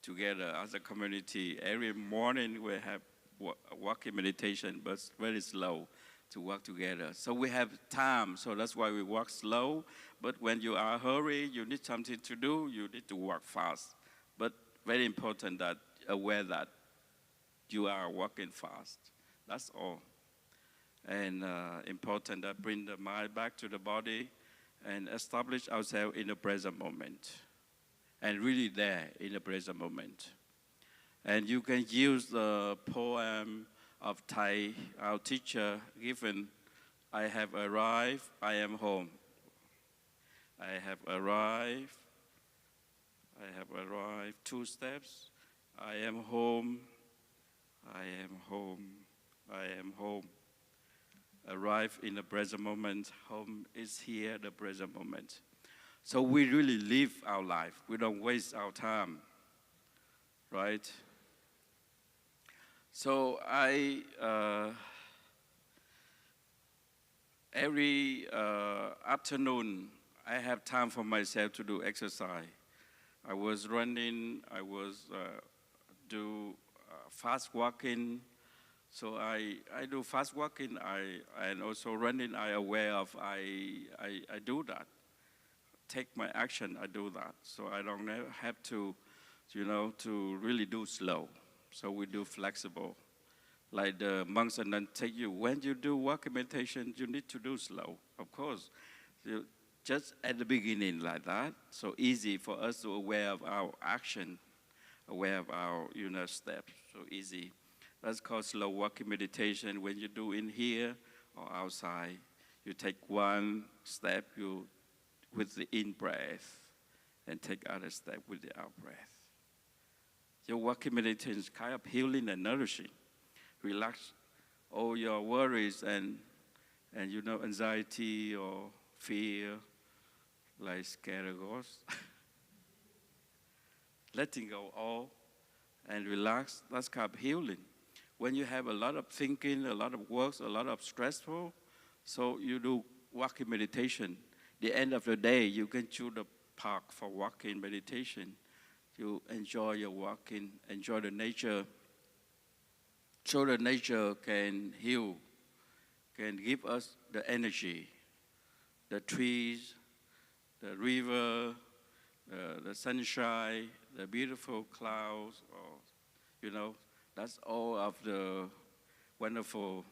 together as a community. Every morning we have walking meditation, but very slow to walk together. So we have time. So that's why we walk slow. But when you are hurry, you need something to do. You need to walk fast. But very important that aware that you are walking fast. That's all. And important that bring the mind back to the body and establish ourselves in the present moment. And really there in the present moment. And you can use the poem of Thai, our teacher, given, I have arrived, I am home. I have arrived, 2 steps. I am home, I am home, I am home. Arrive in the present moment. Home is here, the present moment. So we really live our life. We don't waste our time, right? So every afternoon, I have time for myself to do exercise. I was running, I was do fast walking. So I do fast walking, and also running. I aware of I do that. Take my action, I do that. So I don't have to, to really do slow. So we do flexible. Like the monks and nuns take you, when you do walking meditation, you need to do slow, of course. Just at the beginning like that, so easy for us to aware of our action, aware of our steps, so easy. That's called slow walking meditation. When you do in here or outside, you take one step, with the in-breath, and take other step with the out-breath. Your walking meditation is kind of healing and nourishing. Relax all your worries and anxiety or fear, like scary ghosts. Letting go all and relax, that's kind of healing. When you have a lot of thinking, a lot of work, a lot of stressful, so you do walking meditation. The end of the day, you can choose the park for walking meditation. You enjoy your walking, enjoy the nature, so the nature can heal can give us the energy. The trees, the river, the sunshine, the beautiful clouds, or, that's all of the wonderful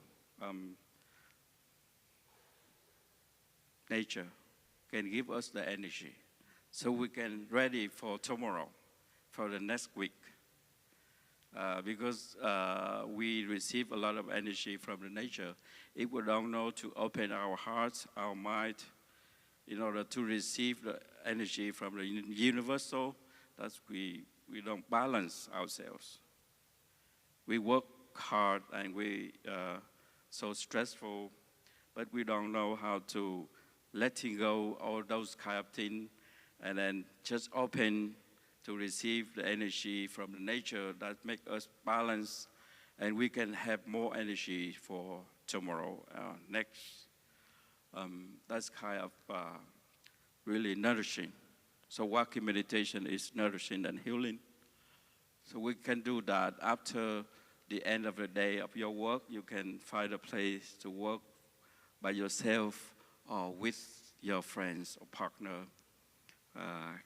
nature can give us the energy. So we can ready for tomorrow, for the next week. Because we receive a lot of energy from the nature, if we don't know to open our hearts, our mind, in order to receive the energy from the universal, that's we don't balance ourselves. We work hard and we so stressful, but we don't know how to letting go all those kind of things, and then just open to receive the energy from the nature that make us balance, and we can have more energy for tomorrow, next. That's kind of really nourishing. So walking meditation is nourishing and healing. So we can do that after the end of the day of your work. You can find a place to work by yourself or with your friends or partner.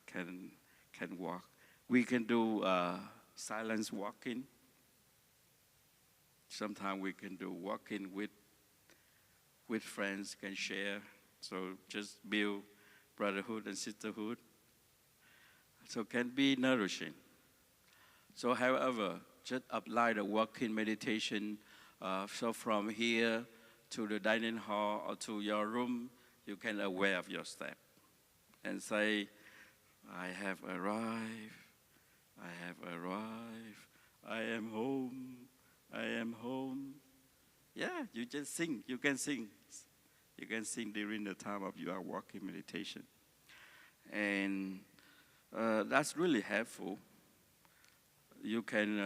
Can walk. We can do silence walking. Sometimes we can do walking with friends, can share. So just build brotherhood and sisterhood. So it can be nourishing. So however, just apply the walking meditation. So from here to the dining hall or to your room, you can aware of your step and say, I have arrived, I have arrived, I am home, I am home. Yeah, you just sing, you can sing. You can sing during the time of your walking meditation. And that's really helpful. You can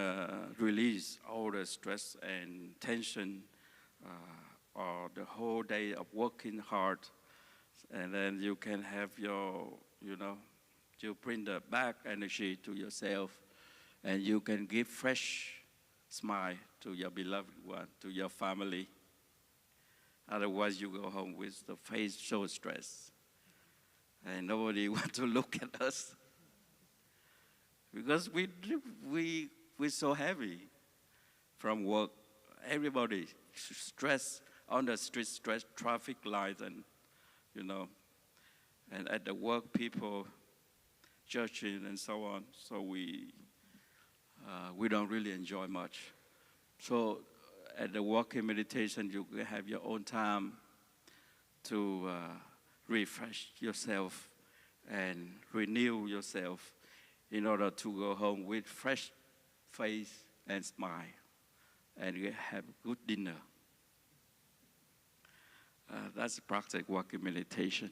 release all the stress and tension or the whole day of working hard. And then you can have your, you bring the back energy to yourself, and you can give fresh smile to your beloved one, to your family. Otherwise, you go home with the face so stressed, and nobody wants to look at us because we're so heavy from work. Everybody stressed on the street, stress traffic lights, and and at the work, people judging and so on. So we don't really enjoy much. So at the walking meditation, you have your own time to refresh yourself and renew yourself in order to go home with fresh face and smile, and you have good dinner. That's practice walking meditation.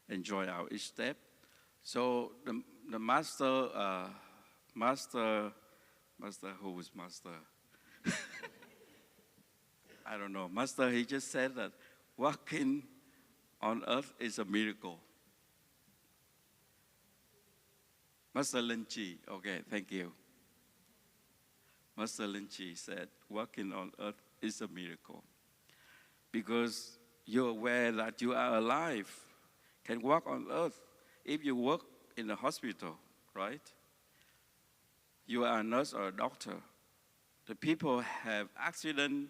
Enjoy our each step. So the master, who is master? I don't know. Master, he just said that walking on earth is a miracle. Master Lin Chi, okay, thank you. Master Lin Chi said, walking on earth is a miracle. Because you're aware that you are alive, can walk on earth. If you work in a hospital, right? You are a nurse or a doctor. The people have accident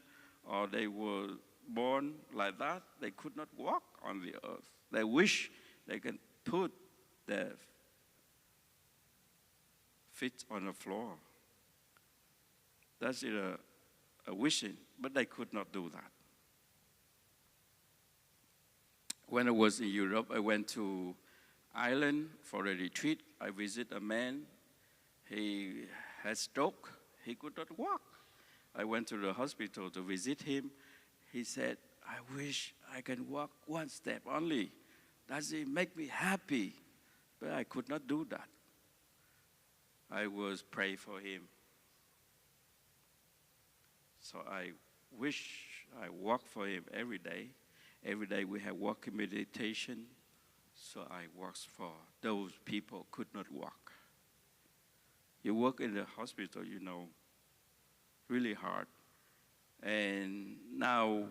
or they were born like that. They could not walk on the earth. They wish they can put their feet on the floor. That's a wishing, but they could not do that. When I was in Europe, I went to Ireland for a retreat. I visited a man. He had stroke. He could not walk. I went to the hospital to visit him. He said, I wish I can walk one step only. Does it make me happy? But I could not do that. I was praying for him. So I wish I walk for him every day. Every day we have walking meditation. So I work for those people who could not walk. You work in the hospital, really hard. And now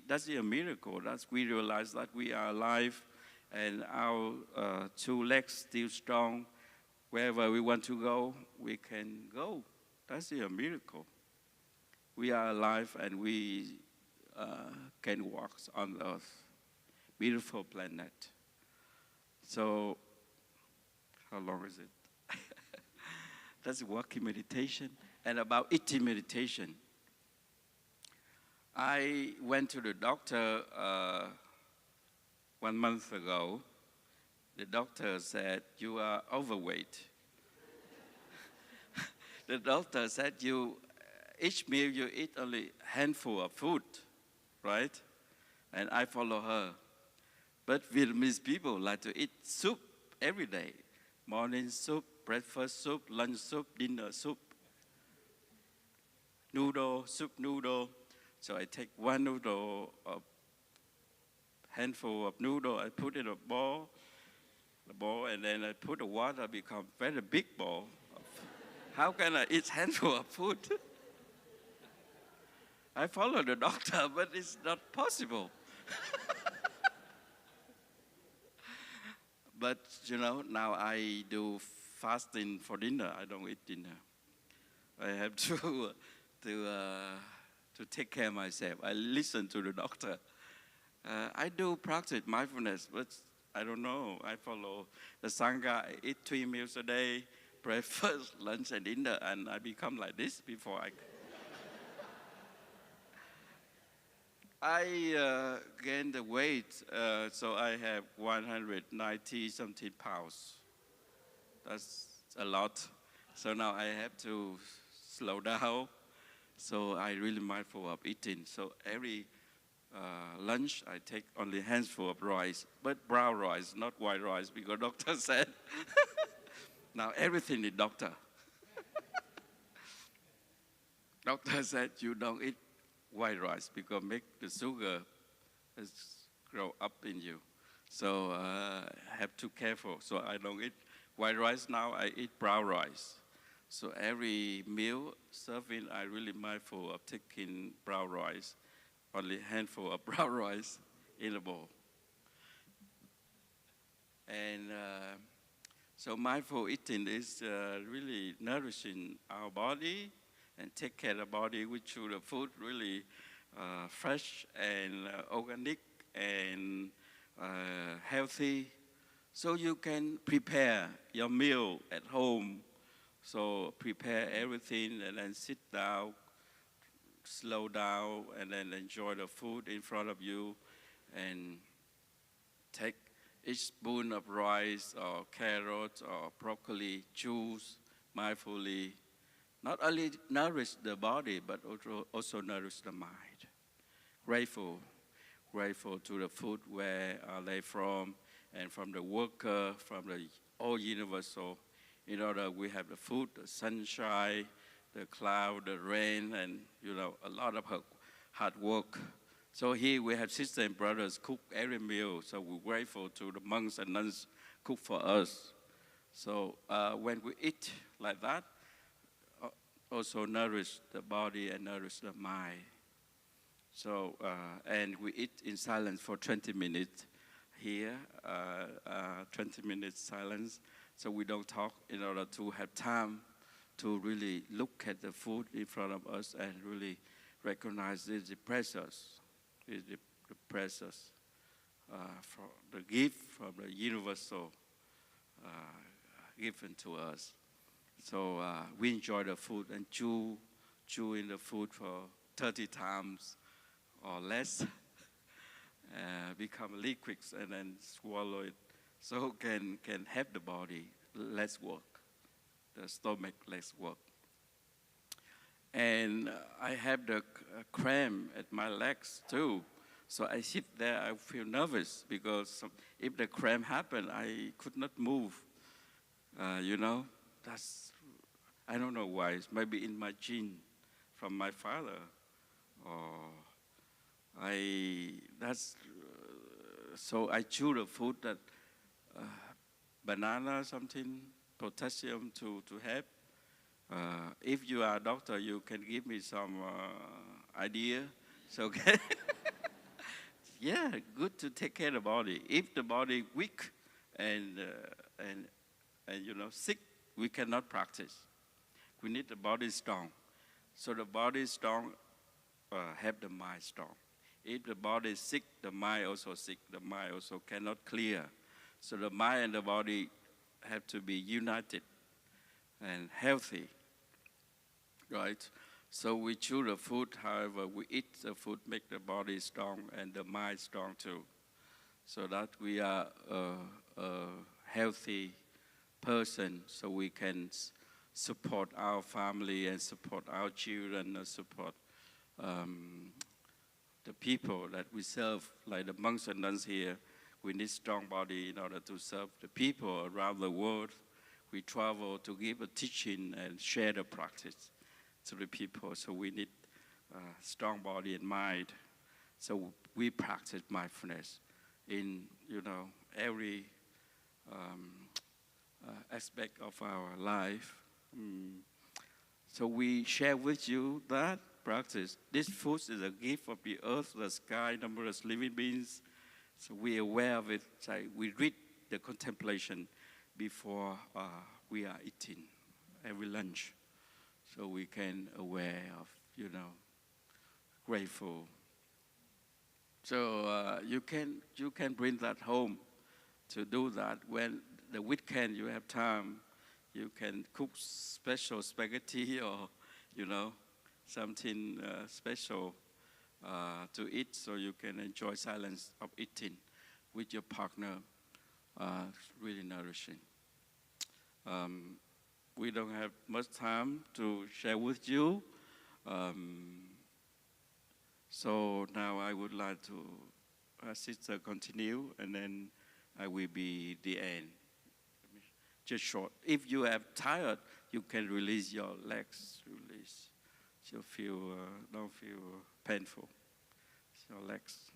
that's a miracle. We realize that we are alive and our two legs still strong. Wherever we want to go, we can go. That's a miracle. We are alive and we can walk on Earth. Beautiful planet. So, how long is it? That's walking meditation. And about eating meditation. I went to the doctor 1 month ago. The doctor said, you are overweight. The doctor said, each meal you eat only a handful of food, right? And I follow her. But Vietnamese people like to eat soup every day. Morning soup, breakfast soup, lunch soup, dinner soup. Noodle, soup noodle. So I take one noodle, a handful of noodle, I put in a bowl, and then I put the water, become very big bowl. How can I eat handful of food? I follow the doctor, but it's not possible. But, now I do fasting for dinner. I don't eat dinner. I have to take care of myself. I listen to the doctor. I do practice mindfulness, but I don't know. I follow the Sangha. I eat 3 meals a day, breakfast, lunch, and dinner, and I become like this before I gained the weight, so I have 190 something pounds. That's a lot. So now I have to slow down. So I really mindful of eating. So every lunch I take only a handful of rice, but brown rice, not white rice, because doctor said. Now everything is doctor. Doctor said you don't eat white rice because make the sugar grow up in you. So have to careful. So I don't eat white rice now. I eat brown rice. So every meal serving, I really mindful of taking brown rice. Only a handful of brown rice in a bowl. And so mindful eating is really nourishing our body and take care of the body with the food really fresh and organic and healthy. So you can prepare your meal at home. So prepare everything and then sit down, slow down, and then enjoy the food in front of you and take each spoon of rice or carrots or broccoli, choose mindfully. Not only nourish the body, but also nourish the mind. Grateful to the food where are they from, and from the worker, from the all universal. In order we have the food, the sunshine, the cloud, the rain, and a lot of hard work. So here we have sisters and brothers cook every meal. So we're grateful to the monks and nuns cook for us. So when we eat like that, also nourish the body and nourish the mind. So and we eat in silence for 20 minutes here, 20 minutes silence. So we don't talk in order to have time to really look at the food in front of us and really recognize the precious, the precious, for the gift from the universal given to us. So we enjoy the food and chew in the food for 30 times or less, become liquids and then swallow it. So can help the body less work, the stomach less work. And I have the cramp at my legs too. So I sit there, I feel nervous because if the cramp happened, I could not move. That's, I don't know why. It's maybe in my gene from my father. So I chew the food that banana something, potassium to help. If you are a doctor, you can give me some idea. So, yeah, good to take care of the body. If the body weak and, sick, we cannot practice. We need the body strong. So the body is strong, have the mind strong. If the body is sick, the mind also sick. The mind also cannot clear. So the mind and the body have to be united and healthy, right? So we choose the food, however, we eat the food, make the body strong and the mind strong too. So that we are a healthy person, so we can support our family and support our children and support the people that we serve, like the monks and nuns here. We need strong body in order to serve the people around the world. We travel to give a teaching and share the practice to the people. So we need strong body and mind. So we practice mindfulness in every aspect of our life. So we share with you that practice. This food is a gift of the earth, the sky, numberless living beings. So we are aware of it. So we read the contemplation before we are eating every lunch. So we can aware of, grateful. So you can bring that home to do that. When the weekend you have time, you can cook special spaghetti or, something special to eat, so you can enjoy silence of eating with your partner. Really nourishing. We don't have much time to share with you. So now I would like to Sister continue, and then I will be the end. Just short. If you are tired, you can release your legs. Release. So don't feel painful. Your legs.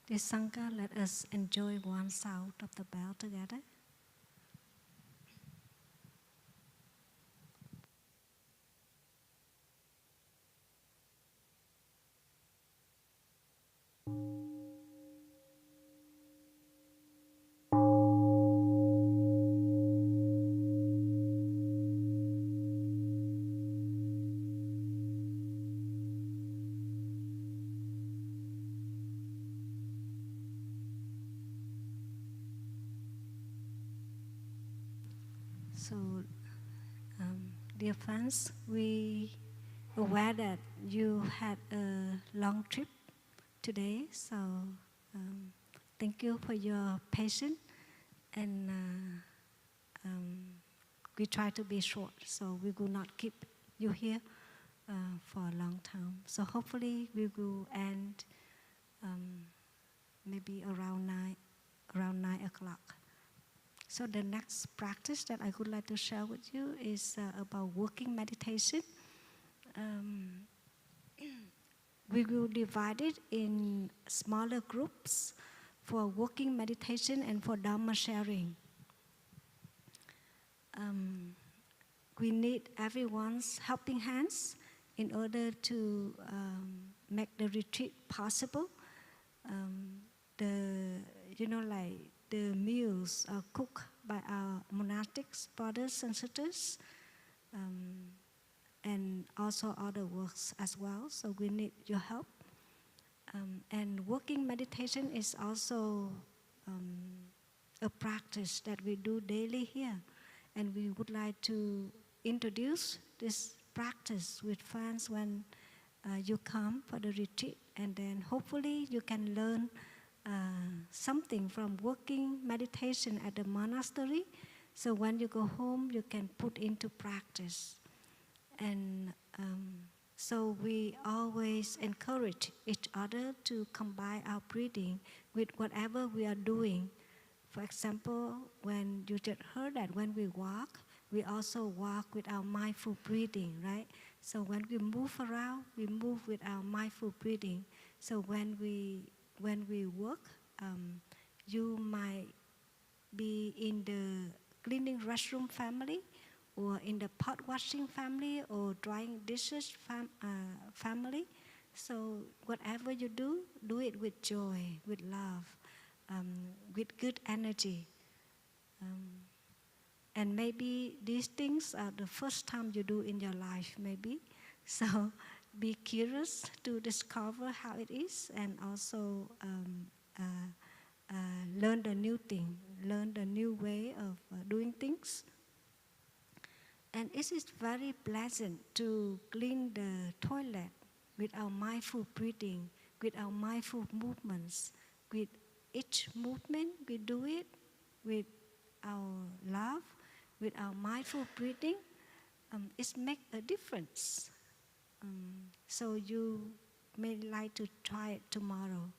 Dear Sangha, let us enjoy one sound of the bell together. So, dear friends, we aware that you had a long trip today, so thank you for your patience, and we try to be short, so we will not keep you here for a long time. So hopefully we will end maybe around 9 o'clock. So the next practice that I would like to share with you is about walking meditation. We will divide it in smaller groups for walking meditation and for Dhamma sharing. We need everyone's helping hands in order to make the retreat possible. The meals are cooked by our monastics, brothers and sisters, and also other works as well. So we need your help. And walking meditation is also a practice that we do daily here. And we would like to introduce this practice with friends when you come for the retreat. And then hopefully you can learn something from walking meditation at the monastery. So when you go home, you can put into practice. And so we always encourage each other to combine our breathing with whatever we are doing. For example, when you just heard that when we walk, we also walk with our mindful breathing, right? So when we move around, we move with our mindful breathing. So when we work, you might be in the cleaning restroom family, or in the pot washing family, or drying dishes family. So whatever you do, do it with joy, with love, with good energy. And maybe these things are the first time you do in your life, maybe. So be curious to discover how it is, and also learn the new thing, learn the new way of doing things. And it is very pleasant to clean the toilet with our mindful breathing, with our mindful movements. With each movement, we do it with our love, with our mindful breathing. It makes a difference. So you may like to try it tomorrow.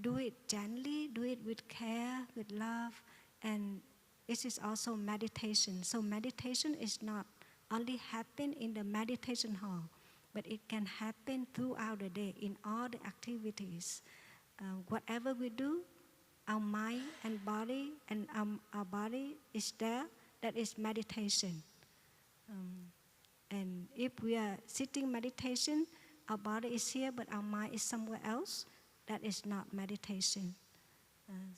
Do it gently, do it with care, with love, and it is also meditation. So meditation is not only happen in the meditation hall, but it can happen throughout the day in all the activities. Whatever we do, our mind and body, and our body is there, that is meditation. And if we are sitting meditation, our body is here, but our mind is somewhere else, that is not meditation.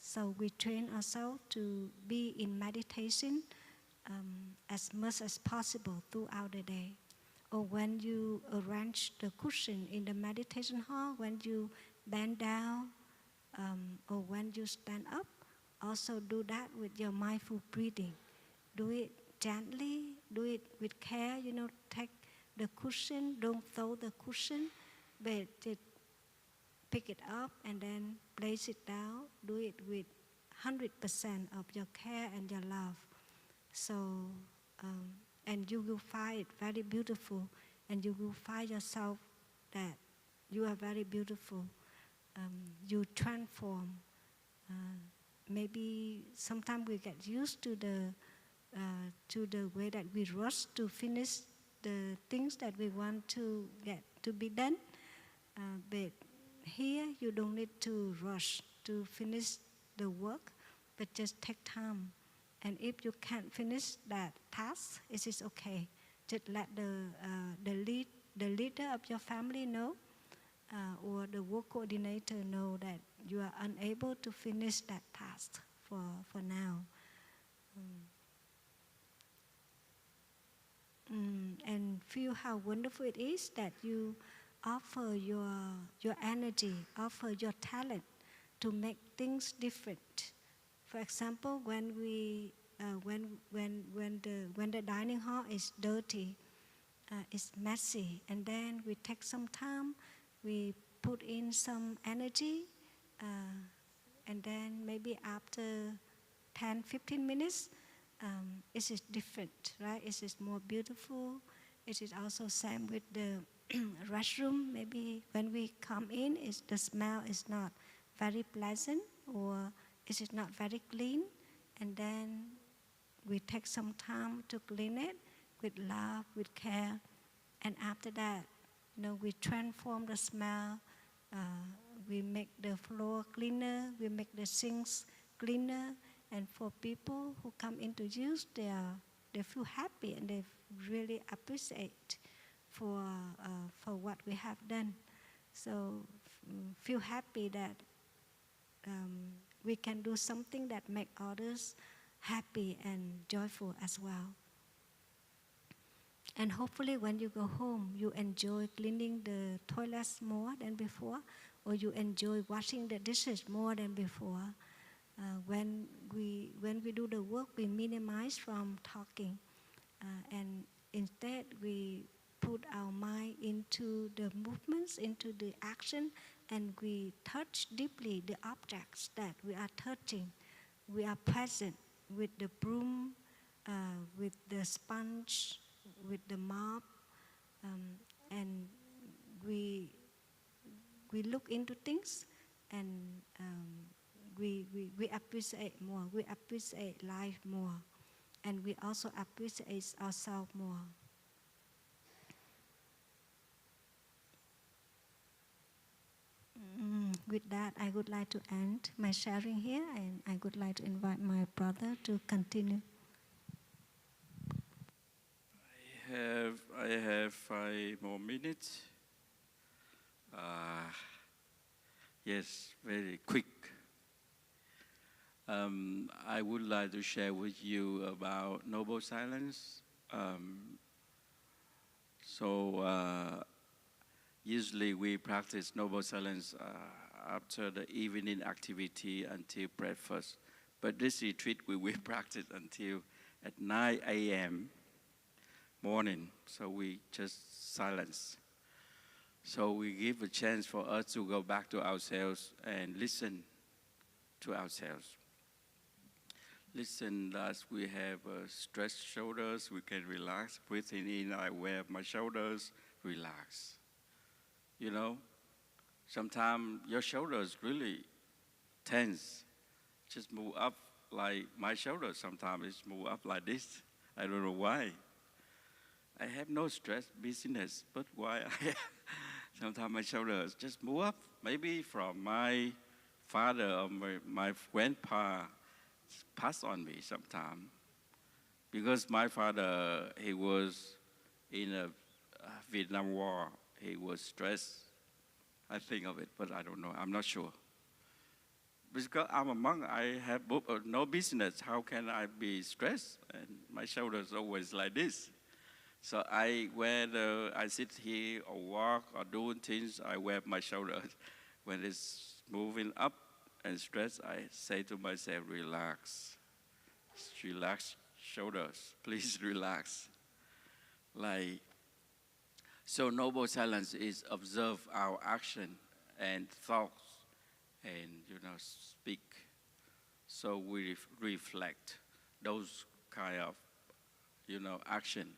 So we train ourselves to be in meditation as much as possible throughout the day. Or when you arrange the cushion in the meditation hall, when you bend down, or when you stand up, also do that with your mindful breathing. Do it gently, do it with care. Take the cushion, don't throw the cushion, but just pick it up and then place it down. Do it with 100% of your care and your love. So, and you will find it very beautiful, and you will find yourself that you are very beautiful. You transform. Maybe sometimes we get used to the way that we rush to finish the things that we want to get to be done. But here you don't need to rush to finish the work, but just take time. And if you can't finish that task, it is okay. Just let the leader of your family know, or the work coordinator know that you are unable to finish that task for now. And feel how wonderful it is that you offer your energy, offer your talent to make things different. For example, when the dining hall is dirty, it's messy, and then we take some time, we put in some energy, and then maybe after 10-15 minutes, it is different, right? It is more beautiful. It is also same with the restroom. Maybe when we come in, the smell is not very pleasant, or it is not very clean, and then we take some time to clean it with love, with care, and after that, we transform the smell. We make the floor cleaner, we make the sinks cleaner, and for people who come into use, they feel happy and they really appreciate for what we have done. So feel happy that we can do something that make others happy and joyful as well. And hopefully when you go home, you enjoy cleaning the toilets more than before, or you enjoy washing the dishes more than before. When we do the work, we minimize from talking, and instead we put our mind into the movements, into the action, and we touch deeply the objects that we are touching. We are present with the broom, with the sponge, with the mop, and we look into things, and we appreciate more. We appreciate life more, and we also appreciate ourselves more. with that, I would like to end my sharing here, and I would like to invite my brother to continue. I have 5 more minutes. Yes, very quick. I would like to share with you about noble silence. Usually we practice noble silence after the evening activity until breakfast. But this retreat we will practice until at 9 a.m. morning, so we just silence. So we give a chance for us to go back to ourselves and listen to ourselves. Listen as we have stretched shoulders, we can relax. Breathing in, I wear my shoulders, relax. You know, sometimes your shoulders really tense. Just move up like my shoulders sometimes it's move up like this. I don't know why. I have no stress business, but why sometimes my shoulders just move up. Maybe from my father or my grandpa passed on me sometime. Because my father, he was in a Vietnam War. He was stressed. I think of it, but I don't know. I'm not sure. Because I'm a monk, I have no business. How can I be stressed? And my shoulders always like this. So whether I sit here or walk or doing things, I wear my shoulders. When it's moving up and stress, I say to myself, relax. Relax shoulders, please relax. So noble silence is observe our action and thoughts and, speak. So we reflect those kind of, action.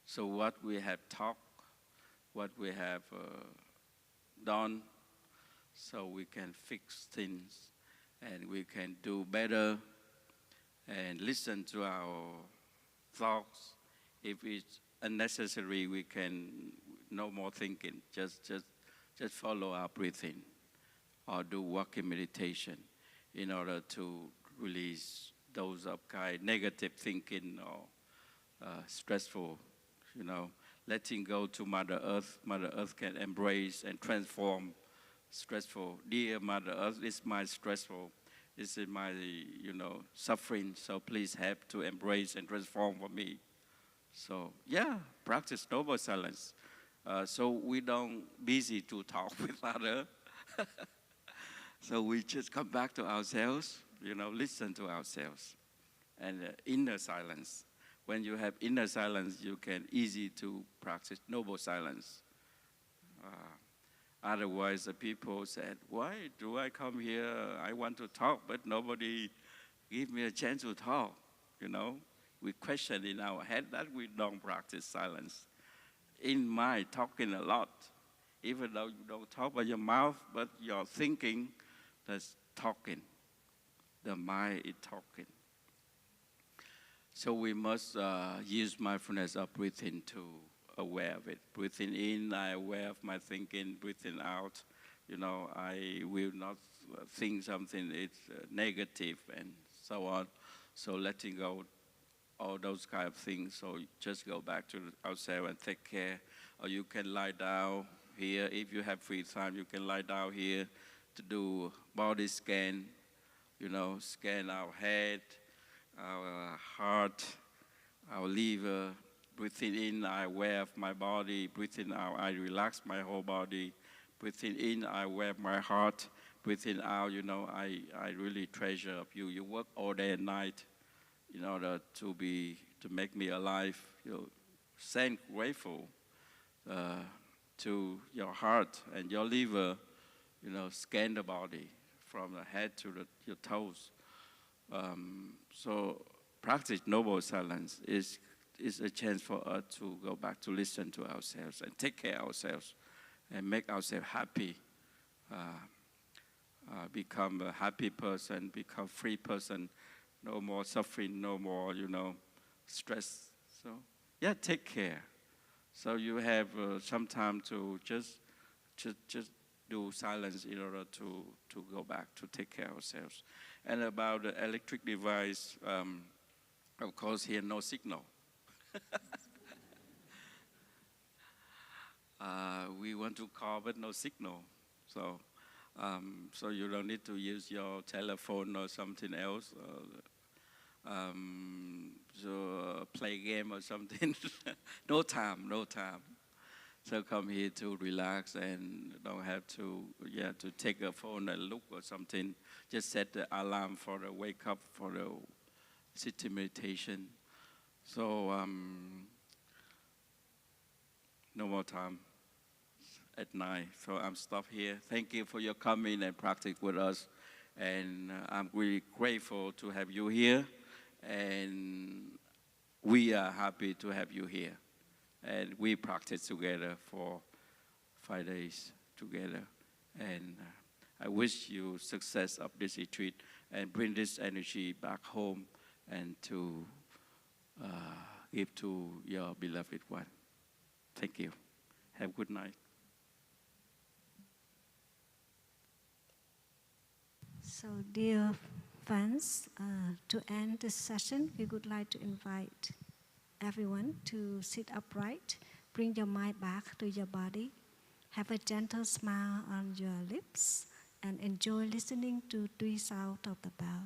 So what we have talked, what we have done, so we can fix things and we can do better and listen to our thoughts. If it's unnecessary, we can no more thinking. Just follow our breathing or do walking meditation in order to release those of kind negative thinking or stressful, letting go to Mother Earth. Mother Earth can embrace and transform stressful. Dear Mother Earth, this is my stressful. This is my, suffering. So please help to embrace and transform for me. So practice noble silence. So we don't busy to talk with other. So we just come back to ourselves, listen to ourselves. And inner silence. When you have inner silence, you can easy to practice noble silence. Otherwise, the people said, why do I come here? I want to talk, but nobody give me a chance to talk, We question in our head that we don't practice silence. In mind, talking a lot. Even though you don't talk by your mouth, but your thinking that's talking. The mind is talking. So we must use mindfulness of breathing to aware of it. Breathing in, I aware of my thinking. Breathing out, I will not think something it's negative and so on. So letting go all those kind of things. So just go back to ourselves and take care. Or you can lie down here. If you have free time, you can lie down here to do body scan, scan our head, our heart, our liver. Breathing in, I aware of my body. Breathing out, I relax my whole body. Breathing in, I aware of my heart. Breathing out, I really treasure of you. You work all day and night in order to make me alive. Send grateful to your heart and your liver. Scan the body from the head to your toes. So practice noble silence is a chance for us to go back to listen to ourselves and take care of ourselves and make ourselves happy. Become a happy person, become free person, no more suffering, no more, stress. So, take care. So you have some time to just do silence in order to go back to take care of ourselves. And about the electric device, of course, here no signal. We want to call, but no signal. So, so you don't need to use your telephone or something else. So play game or something. No time, no time. So come here to relax and don't have to, to take a phone and look or something. Just set the alarm for the wake up for the sitting meditation. So no more time at night. So I'm stopped here. Thank you for your coming and practice with us. And I'm really grateful to have you here. And we are happy to have you here. And we practice together for 5 days together. And I wish you success of this retreat and bring this energy back home and to give to your beloved one. Thank you. Have a good night. So, dear fans, to end this session, we would like to invite everyone to sit upright, bring your mind back to your body, have a gentle smile on your lips, and enjoy listening to 3 sounds of the bell.